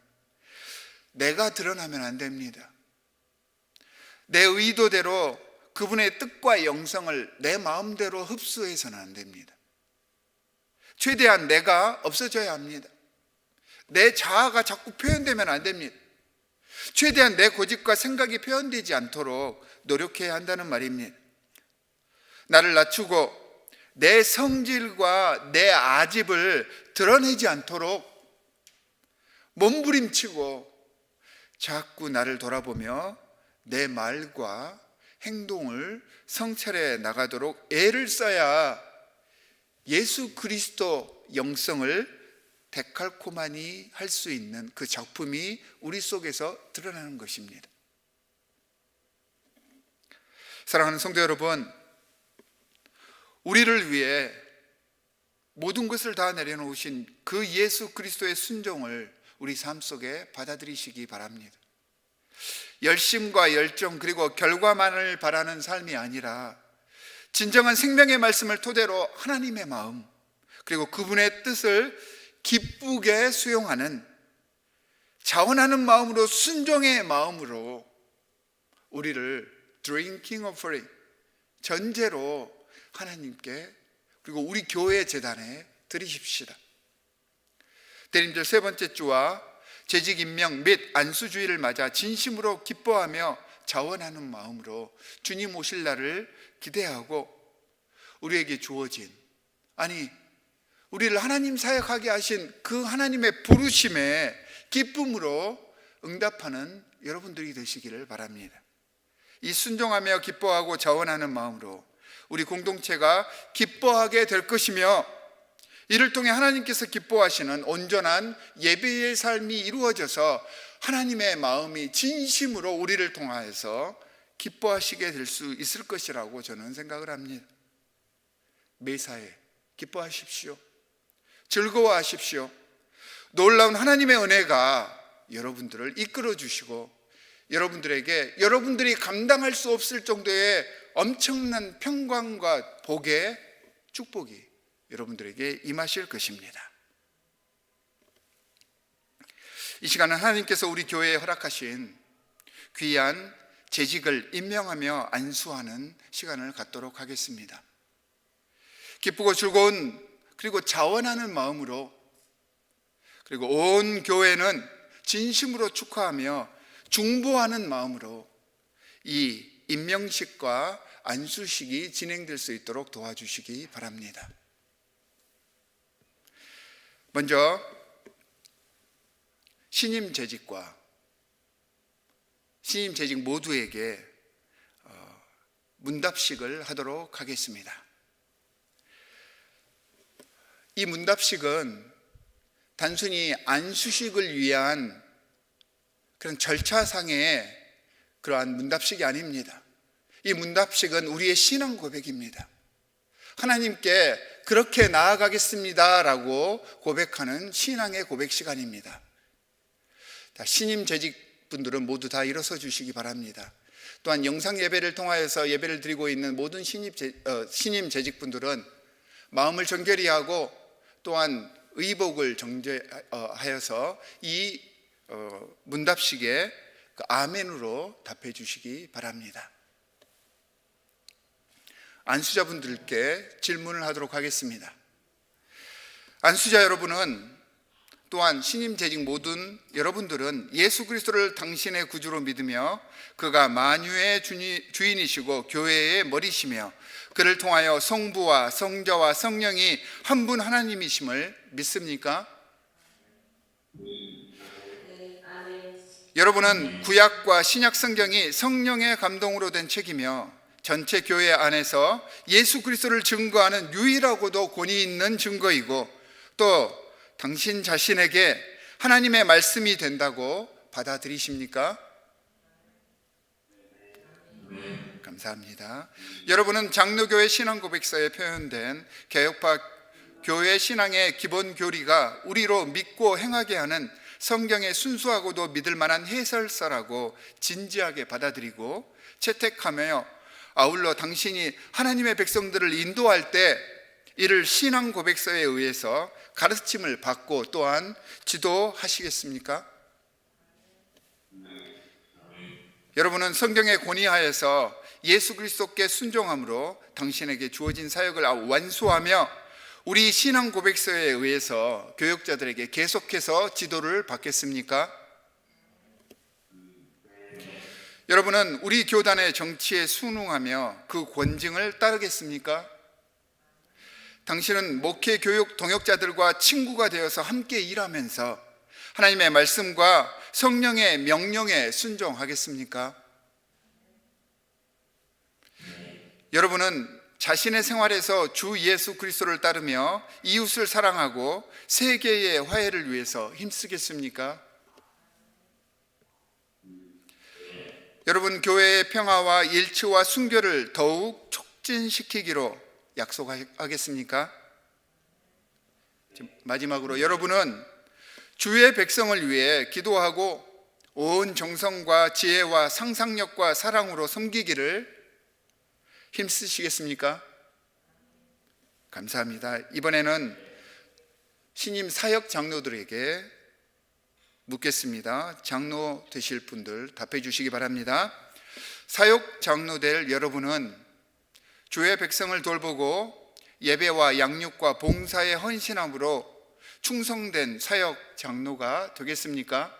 내가 드러나면 안 됩니다. 내 의도대로 그분의 뜻과 영성을 내 마음대로 흡수해서는 안 됩니다. 최대한 내가 없어져야 합니다. 내 자아가 자꾸 표현되면 안 됩니다. 최대한 내 고집과 생각이 표현되지 않도록 노력해야 한다는 말입니다. 나를 낮추고 내 성질과 내 아집을 드러내지 않도록 몸부림치고 자꾸 나를 돌아보며 내 말과 행동을 성찰해 나가도록 애를 써야 예수 그리스도 영성을 데칼코마니 할 수 있는 그 작품이 우리 속에서 드러나는 것입니다. 사랑하는 성도 여러분, 우리를 위해 모든 것을 다 내려놓으신 그 예수 그리스도의 순종을 우리 삶 속에 받아들이시기 바랍니다. 열심과 열정 그리고 결과만을 바라는 삶이 아니라 진정한 생명의 말씀을 토대로 하나님의 마음 그리고 그분의 뜻을 기쁘게 수용하는 자원하는 마음으로, 순종의 마음으로 우리를 drinking offering, 전제로 하나님께 그리고 우리 교회 제단에 드리십시다. 대림절 세 번째 주와 재직 임명 및 안수주의를 맞아 진심으로 기뻐하며 자원하는 마음으로 주님 오실 날을 기대하고 우리에게 주어진, 아니 우리를 하나님 사역하게 하신 그 하나님의 부르심에 기쁨으로 응답하는 여러분들이 되시기를 바랍니다. 이 순종하며 기뻐하고 자원하는 마음으로 우리 공동체가 기뻐하게 될 것이며, 이를 통해 하나님께서 기뻐하시는 온전한 예배의 삶이 이루어져서 하나님의 마음이 진심으로 우리를 통하여서 기뻐하시게 될 수 있을 것이라고 저는 생각을 합니다. 매사에 기뻐하십시오. 즐거워하십시오. 놀라운 하나님의 은혜가 여러분들을 이끌어 주시고 여러분들에게 여러분들이 감당할 수 없을 정도의 엄청난 평강과 복의 축복이 여러분들에게 임하실 것입니다. 이 시간은 하나님께서 우리 교회에 허락하신 귀한 재직을 임명하며 안수하는 시간을 갖도록 하겠습니다. 기쁘고 즐거운 그리고 자원하는 마음으로, 그리고 온 교회는 진심으로 축하하며 중보하는 마음으로 이 임명식과 안수식이 진행될 수 있도록 도와주시기 바랍니다. 먼저 신임 재직과 신임 재직 모두에게 문답식을 하도록 하겠습니다. 이 문답식은 단순히 안수식을 위한 그런 절차상의 그러한 문답식이 아닙니다. 이 문답식은 우리의 신앙 고백입니다. 하나님께 그렇게 나아가겠습니다 라고 고백하는 신앙의 고백 시간입니다. 신임 재직 분들은 모두 다 일어서 주시기 바랍니다. 또한 영상 예배를 통하여서 예배를 드리고 있는 모든 신임 재직 분들은 마음을 정결히 하고 또한 의복을 정제하여서 이 문답식에 아멘으로 답해 주시기 바랍니다. 안수자분들께 질문을 하도록 하겠습니다. 안수자 여러분은 또한 신임 재직 모든 여러분들은 예수 그리스도를 당신의 구주로 믿으며 그가 만유의 주인이시고 교회의 머리시며 그를 통하여 성부와 성자와 성령이 한 분 하나님이심을 믿습니까? 여러분은 구약과 신약 성경이 성령의 감동으로 된 책이며 전체 교회 안에서 예수 그리스도를 증거하는 유일하고도 권위 있는 증거이고 또 당신 자신에게 하나님의 말씀이 된다고 받아들이십니까? 감사합니다. 여러분은 장로교회 신앙고백서에 표현된 개혁파 교회 신앙의 기본 교리가 우리로 믿고 행하게 하는 성경의 순수하고도 믿을 만한 해설서라고 진지하게 받아들이고 채택하며 아울러 당신이 하나님의 백성들을 인도할 때 이를 신앙 고백서에 의해서 가르침을 받고 또한 지도하시겠습니까? 여러분은 성경의 권위하에서 예수 그리스도께 순종함으로 당신에게 주어진 사역을 완수하며 우리 신앙 고백서에 의해서 교역자들에게 계속해서 지도를 받겠습니까? 여러분은 우리 교단의 정치에 순응하며 그 권징을 따르겠습니까? 당신은 목회 교육 동역자들과 친구가 되어서 함께 일하면서 하나님의 말씀과 성령의 명령에 순종하겠습니까? 여러분은 자신의 생활에서 주 예수 그리스도를 따르며 이웃을 사랑하고 세계의 화해를 위해서 힘쓰겠습니까? 여러분, 교회의 평화와 일치와 순교를 더욱 촉진시키기로 약속하겠습니까? 마지막으로 여러분은 주의 백성을 위해 기도하고 온 정성과 지혜와 상상력과 사랑으로 섬기기를 힘쓰시겠습니까? 감사합니다. 이번에는 신임 사역 장로들에게 묻겠습니다. 장로 되실 분들 답해 주시기 바랍니다. 사역 장로 될 여러분은 주의 백성을 돌보고 예배와 양육과 봉사에 헌신함으로 충성된 사역 장로가 되겠습니까?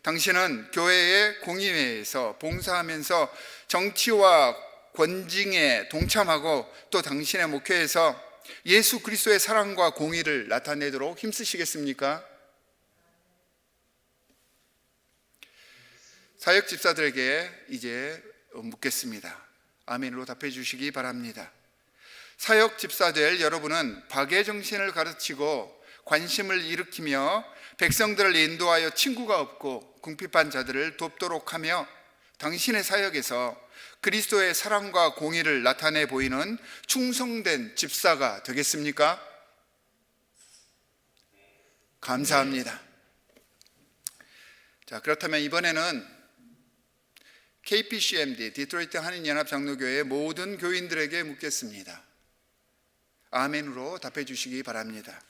당신은 교회의 공의회에서 봉사하면서 정치와 권징에 동참하고 또 당신의 목회에서 예수 그리스도의 사랑과 공의를 나타내도록 힘쓰시겠습니까? 사역 집사들에게 이제 묻겠습니다. 아멘으로 답해 주시기 바랍니다. 사역 집사들 여러분은 박애 정신을 가르치고 관심을 일으키며 백성들을 인도하여 친구가 없고 궁핍한 자들을 돕도록 하며 당신의 사역에서 그리스도의 사랑과 공의를 나타내 보이는 충성된 집사가 되겠습니까? 감사합니다. 자, 그렇다면 이번에는 KPCMD 디트로이트 한인연합장로교회 모든 교인들에게 묻겠습니다. 아멘으로 답해 주시기 바랍니다.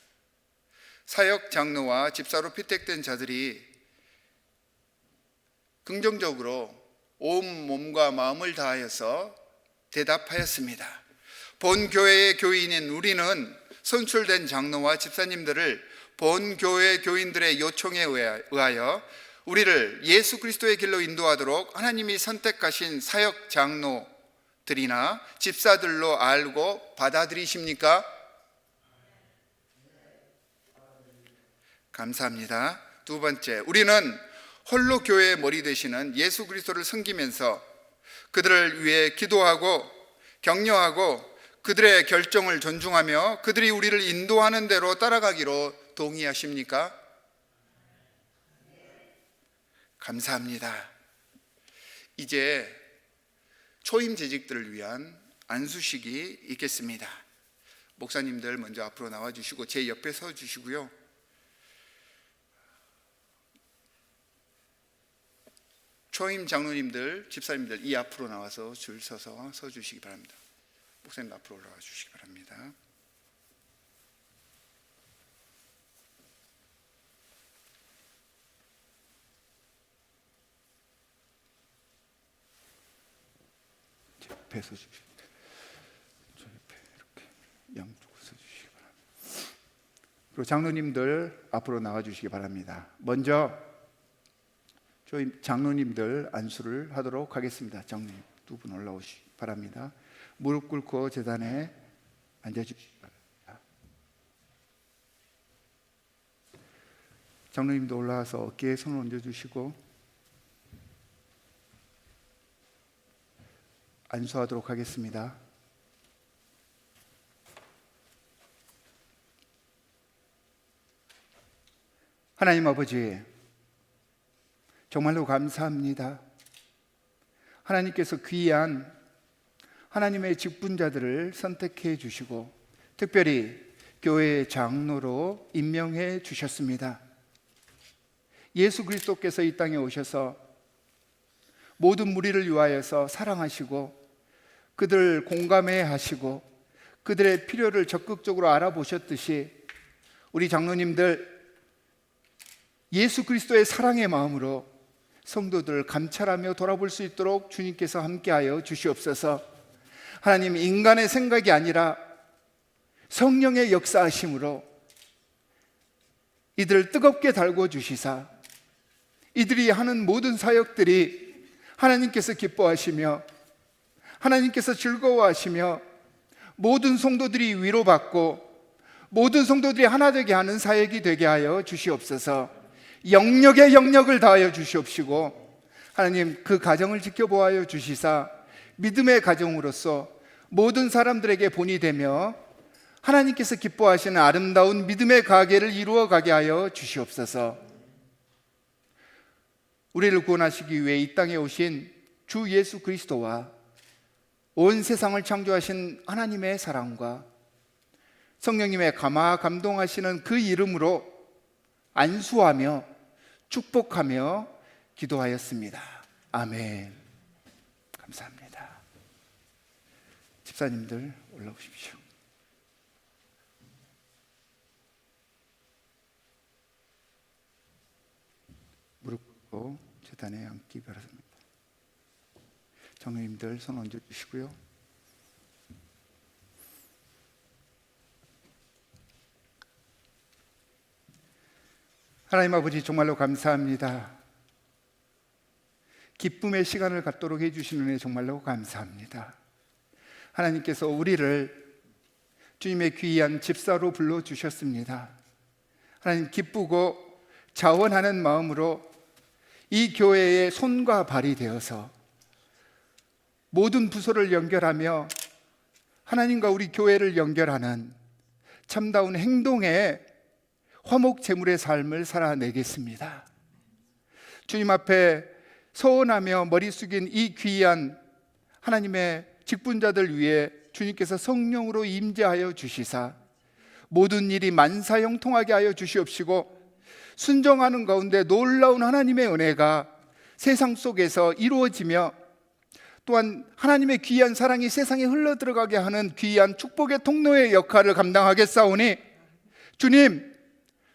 사역 장로와 집사로 피택된 자들이 긍정적으로 온 몸과 마음을 다하여서 대답하였습니다. 본 교회의 교인인 우리는 선출된 장로와 집사님들을 본 교회 교인들의 요청에 의하여 우리를 예수 그리스도의 길로 인도하도록 하나님이 선택하신 사역 장로들이나 집사들로 알고 받아들이십니까? 감사합니다. 두 번째, 우리는 홀로 교회의 머리 되시는 예수 그리스도를 섬기면서 그들을 위해 기도하고 격려하고 그들의 결정을 존중하며 그들이 우리를 인도하는 대로 따라가기로 동의하십니까? 감사합니다. 이제 초임 재직들을 위한 안수식이 있겠습니다. 목사님들 먼저 앞으로 나와 주시고 제 옆에 서 주시고요. 초임 장로님들, 집사님들 이 앞으로 나와서 줄 서서 서 주시기 바랍니다. 목사님 앞으로 올라와 주시기 바랍니다. 제 옆에 서 주시기 바랍니다. 저 옆에 이렇게 양쪽으로 서 주시기 바랍니다. 그리고 장로님들 앞으로 나와 주시기 바랍니다. 먼저 저희 장로님들 안수를 하도록 하겠습니다. 장로님 두 분 올라오시기 바랍니다. 무릎 꿇고 제단에 앉아주시기 바랍니다. 장로님도 올라와서 어깨에 손을 얹어주시고 안수하도록 하겠습니다. 하나님 아버지, 정말로 감사합니다. 하나님께서 귀한 하나님의 직분자들을 선택해 주시고 특별히 교회의 장로로 임명해 주셨습니다. 예수 그리스도께서 이 땅에 오셔서 모든 무리를 위하여서 사랑하시고 그들을 공감해 하시고 그들의 필요를 적극적으로 알아보셨듯이 우리 장로님들 예수 그리스도의 사랑의 마음으로 성도들을 감찰하며 돌아볼 수 있도록 주님께서 함께하여 주시옵소서. 하나님, 인간의 생각이 아니라 성령의 역사하심으로 이들을 뜨겁게 달궈 주시사 이들이 하는 모든 사역들이 하나님께서 기뻐하시며 하나님께서 즐거워하시며 모든 성도들이 위로받고 모든 성도들이 하나 되게 하는 사역이 되게 하여 주시옵소서. 영역에 영역을 다하여 주시옵시고 하나님, 그 가정을 지켜보아여 주시사 믿음의 가정으로서 모든 사람들에게 본이 되며 하나님께서 기뻐하시는 아름다운 믿음의 가계를 이루어 가게 하여 주시옵소서. 우리를 구원하시기 위해 이 땅에 오신 주 예수 그리스도와 온 세상을 창조하신 하나님의 사랑과 성령님의 감동하시는 그 이름으로 안수하며 축복하며 기도하였습니다. 아멘. 감사합니다. 집사님들 올라오십시오. 무릎 꿇고 제단에 앉기 바랍니다. 장로님들 손 얹어 주시고요. 하나님 아버지, 정말로 감사합니다. 기쁨의 시간을 갖도록 해주시는 은혜 정말로 감사합니다. 하나님께서 우리를 주님의 귀한 집사로 불러주셨습니다. 하나님, 기쁘고 자원하는 마음으로 이 교회의 손과 발이 되어서 모든 부서를 연결하며 하나님과 우리 교회를 연결하는 참다운 행동의 화목 제물의 삶을 살아내겠습니다. 주님 앞에 서원하며 머리 숙인 이 귀한 하나님의 직분자들 위해 주님께서 성령으로 임재하여 주시사 모든 일이 만사형통하게 하여 주시옵시고 순종하는 가운데 놀라운 하나님의 은혜가 세상 속에서 이루어지며, 또한 하나님의 귀한 사랑이 세상에 흘러들어가게 하는 귀한 축복의 통로의 역할을 감당하겠사오니 주님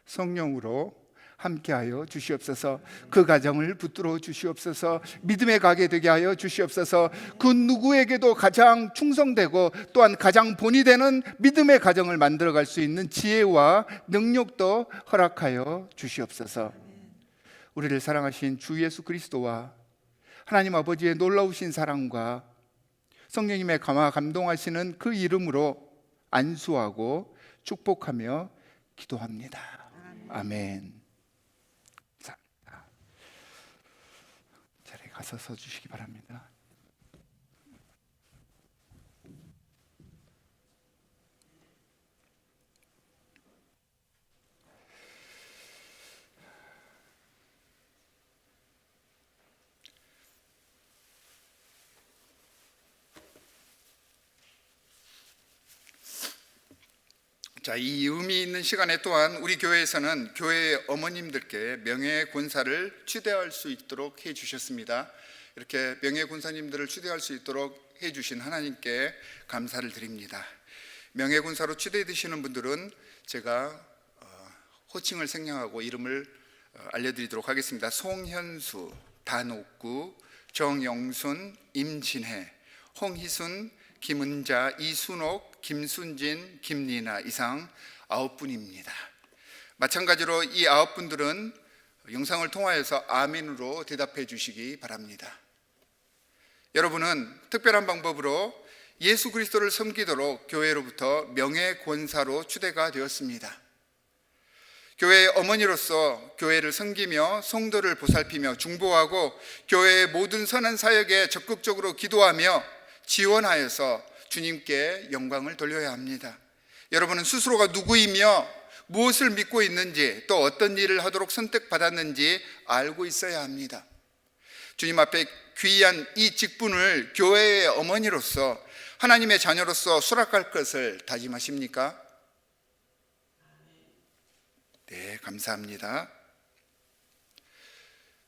성령으로 함께하여 주시옵소서. 그 가정을 붙들어 주시옵소서. 믿음의 가게 되게 하여 주시옵소서. 그 누구에게도 가장 충성되고 또한 가장 본이 되는 믿음의 가정을 만들어갈 수 있는 지혜와 능력도 허락하여 주시옵소서. 우리를 사랑하신 주 예수 그리스도와 하나님 아버지의 놀라우신 사랑과 성령님의 감화 감동하시는 그 이름으로 안수하고 축복하며 기도합니다. 아멘. 자리에 가서 서주시기 바랍니다. 자, 이 의미 있는 시간에 또한 우리 교회에서는 교회 어머님들께 명예 권사를 추대할 수 있도록 해 주셨습니다. 이렇게 명예 권사님들을 추대할 수 있도록 해 주신 하나님께 감사를 드립니다. 명예 권사로 추대되시는 분들은 제가 호칭을 생략하고 이름을 알려드리도록 하겠습니다. 송현수, 단옥구, 정영순, 임진혜, 홍희순, 김은자, 이순옥, 김순진, 김리나 이상 9분입니다. 마찬가지로 이 9분들은 영상을 통하여서 아멘으로 대답해 주시기 바랍니다. 여러분은 특별한 방법으로 예수 그리스도를 섬기도록 교회로부터 명예 권사로 추대가 되었습니다. 교회의 어머니로서 교회를 섬기며 성도를 보살피며 중보하고 교회의 모든 선한 사역에 적극적으로 기도하며 지원하여서 주님께 영광을 돌려야 합니다. 여러분은 스스로가 누구이며 무엇을 믿고 있는지, 또 어떤 일을 하도록 선택받았는지 알고 있어야 합니다. 주님 앞에 귀한 이 직분을 교회의 어머니로서, 하나님의 자녀로서 수락할 것을 다짐하십니까? 네, 감사합니다.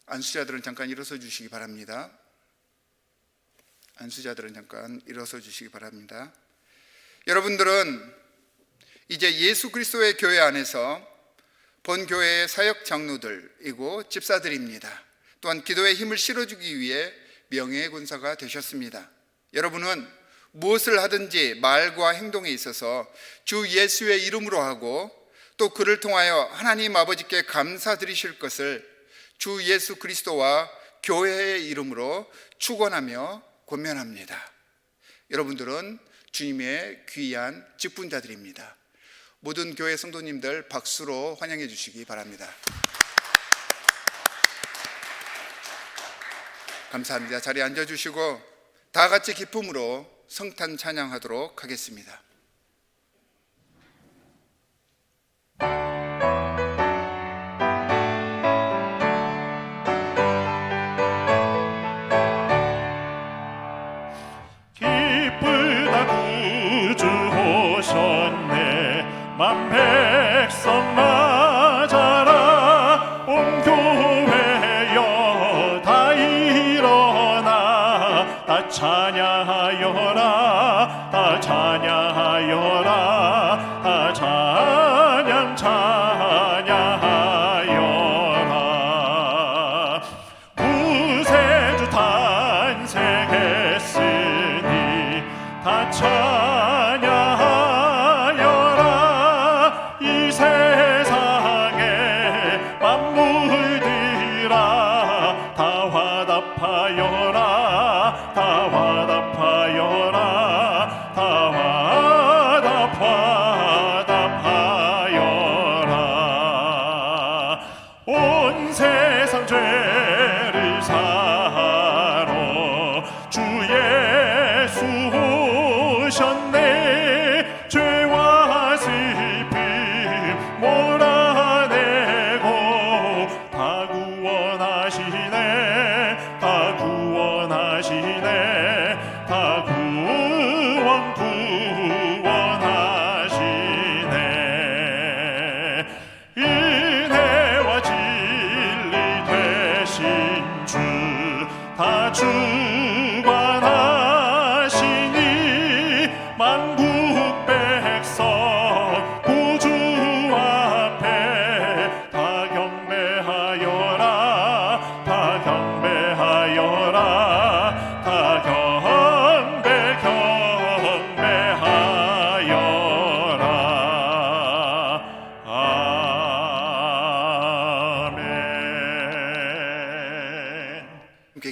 안수자들은 잠깐 일어서 주시기 바랍니다. 안수자들은 잠깐 일어서 주시기 바랍니다. 여러분들은 이제 예수 그리스도의 교회 안에서 본교회의 사역 장로들이고 집사들입니다. 또한 기도에 힘을 실어주기 위해 명예의 권사가 되셨습니다. 여러분은 무엇을 하든지 말과 행동에 있어서 주 예수의 이름으로 하고 또 그를 통하여 하나님 아버지께 감사드리실 것을 주 예수 그리스도와 교회의 이름으로 축원하며 권면합니다. 여러분들은 주님의 귀한 직분자들입니다. 모든 교회 성도님들 박수로 환영해 주시기 바랍니다. 감사합니다. 자리에 앉아주시고 다 같이 기쁨으로 성탄 찬양하도록 하겠습니다. 만 백성 맞아라. 온 교회여 다 일어나. 다 찬양하여라. 다 찬양하여라. 다 찬양하여라. 구세주 탄생했으니 다 찬양하여라. 화답하여라. 다 화답하여라.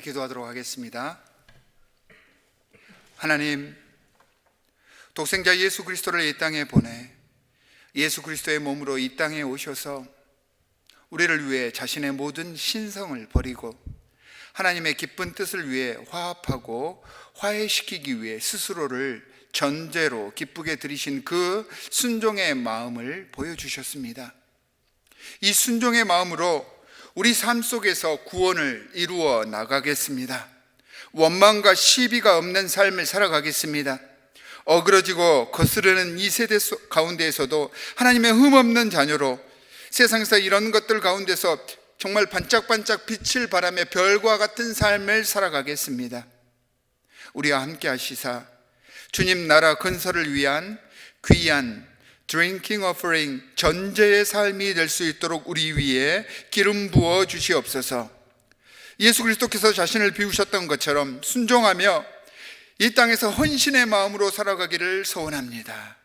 기도하도록 하겠습니다. 하나님, 독생자 예수 그리스도를 이 땅에 보내 예수 그리스도의 몸으로 이 땅에 오셔서 우리를 위해 자신의 모든 신성을 버리고 하나님의 기쁜 뜻을 위해 화합하고 화해시키기 위해 스스로를 전제로 기쁘게 드리신 그 순종의 마음을 보여주셨습니다. 이 순종의 마음으로 우리 삶 속에서 구원을 이루어 나가겠습니다. 원망과 시비가 없는 삶을 살아가겠습니다. 어그러지고 거스르는 이 세대 가운데에서도 하나님의 흠없는 자녀로 세상에서 이런 것들 가운데서 정말 반짝반짝 빛을 바라며 별과 같은 삶을 살아가겠습니다. 우리와 함께 하시사 주님 나라 건설을 위한 귀한 드링킹 오퍼링 전제의 삶이 될 수 있도록 우리 위에 기름 부어 주시옵소서. 예수 그리스도께서 자신을 비우셨던 것처럼 순종하며 이 땅에서 헌신의 마음으로 살아가기를 소원합니다.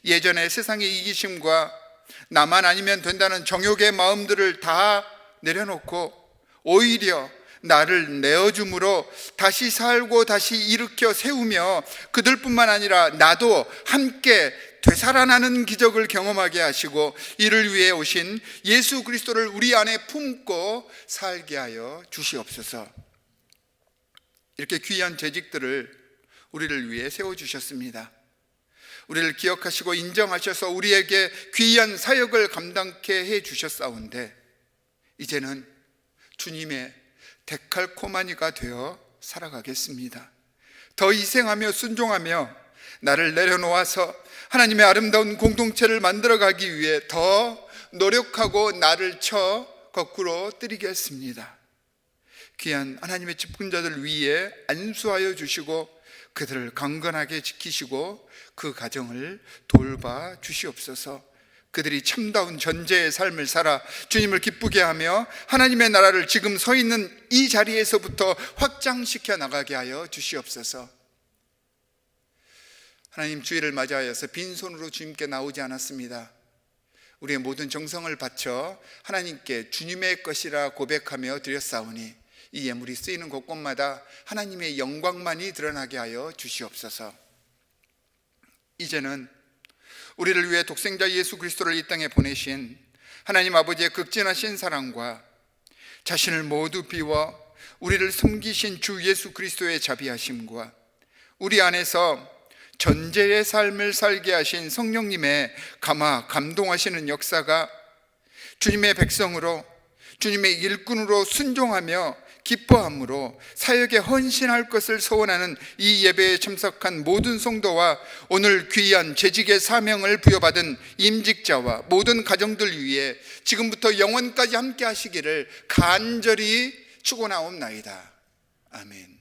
예전에 세상의 이기심과 나만 아니면 된다는 정욕의 마음들을 다 내려놓고 오히려 나를 내어줌으로 다시 살고 다시 일으켜 세우며 그들뿐만 아니라 나도 함께 되살아나는 기적을 경험하게 하시고 이를 위해 오신 예수 그리스도를 우리 안에 품고 살게 하여 주시옵소서. 이렇게 귀한 재직들을 우리를 위해 세워주셨습니다. 우리를 기억하시고 인정하셔서 우리에게 귀한 사역을 감당케 해주셨사온데 이제는 주님의 데칼코마니가 되어 살아가겠습니다. 더 희생하며 순종하며 나를 내려놓아서 하나님의 아름다운 공동체를 만들어가기 위해 더 노력하고 나를 쳐 거꾸로 뜨리겠습니다. 귀한 하나님의 직분자들 위에 안수하여 주시고 그들을 강건하게 지키시고 그 가정을 돌봐 주시옵소서. 그들이 참다운 전제의 삶을 살아 주님을 기쁘게 하며 하나님의 나라를 지금 서 있는 이 자리에서부터 확장시켜 나가게 하여 주시옵소서. 하나님, 주일을 맞이하여서 빈손으로 주님께 나오지 않았습니다. 우리의 모든 정성을 바쳐 하나님께 주님의 것이라 고백하며 드렸사오니 이 예물이 쓰이는 곳곳마다 하나님의 영광만이 드러나게 하여 주시옵소서. 이제는 우리를 위해 독생자 예수 그리스도를 이 땅에 보내신 하나님 아버지의 극진하신 사랑과 자신을 모두 비워 우리를 섬기신 주 예수 그리스도의 자비하심과 우리 안에서 전제의 삶을 살게 하신 성령님의 감동하시는 역사가 주님의 백성으로 주님의 일꾼으로 순종하며 기뻐함으로 사역에 헌신할 것을 소원하는 이 예배에 참석한 모든 성도와 오늘 귀한 재직의 사명을 부여받은 임직자와 모든 가정들 위해 지금부터 영원까지 함께 하시기를 간절히 축원하옵나이다. 아멘.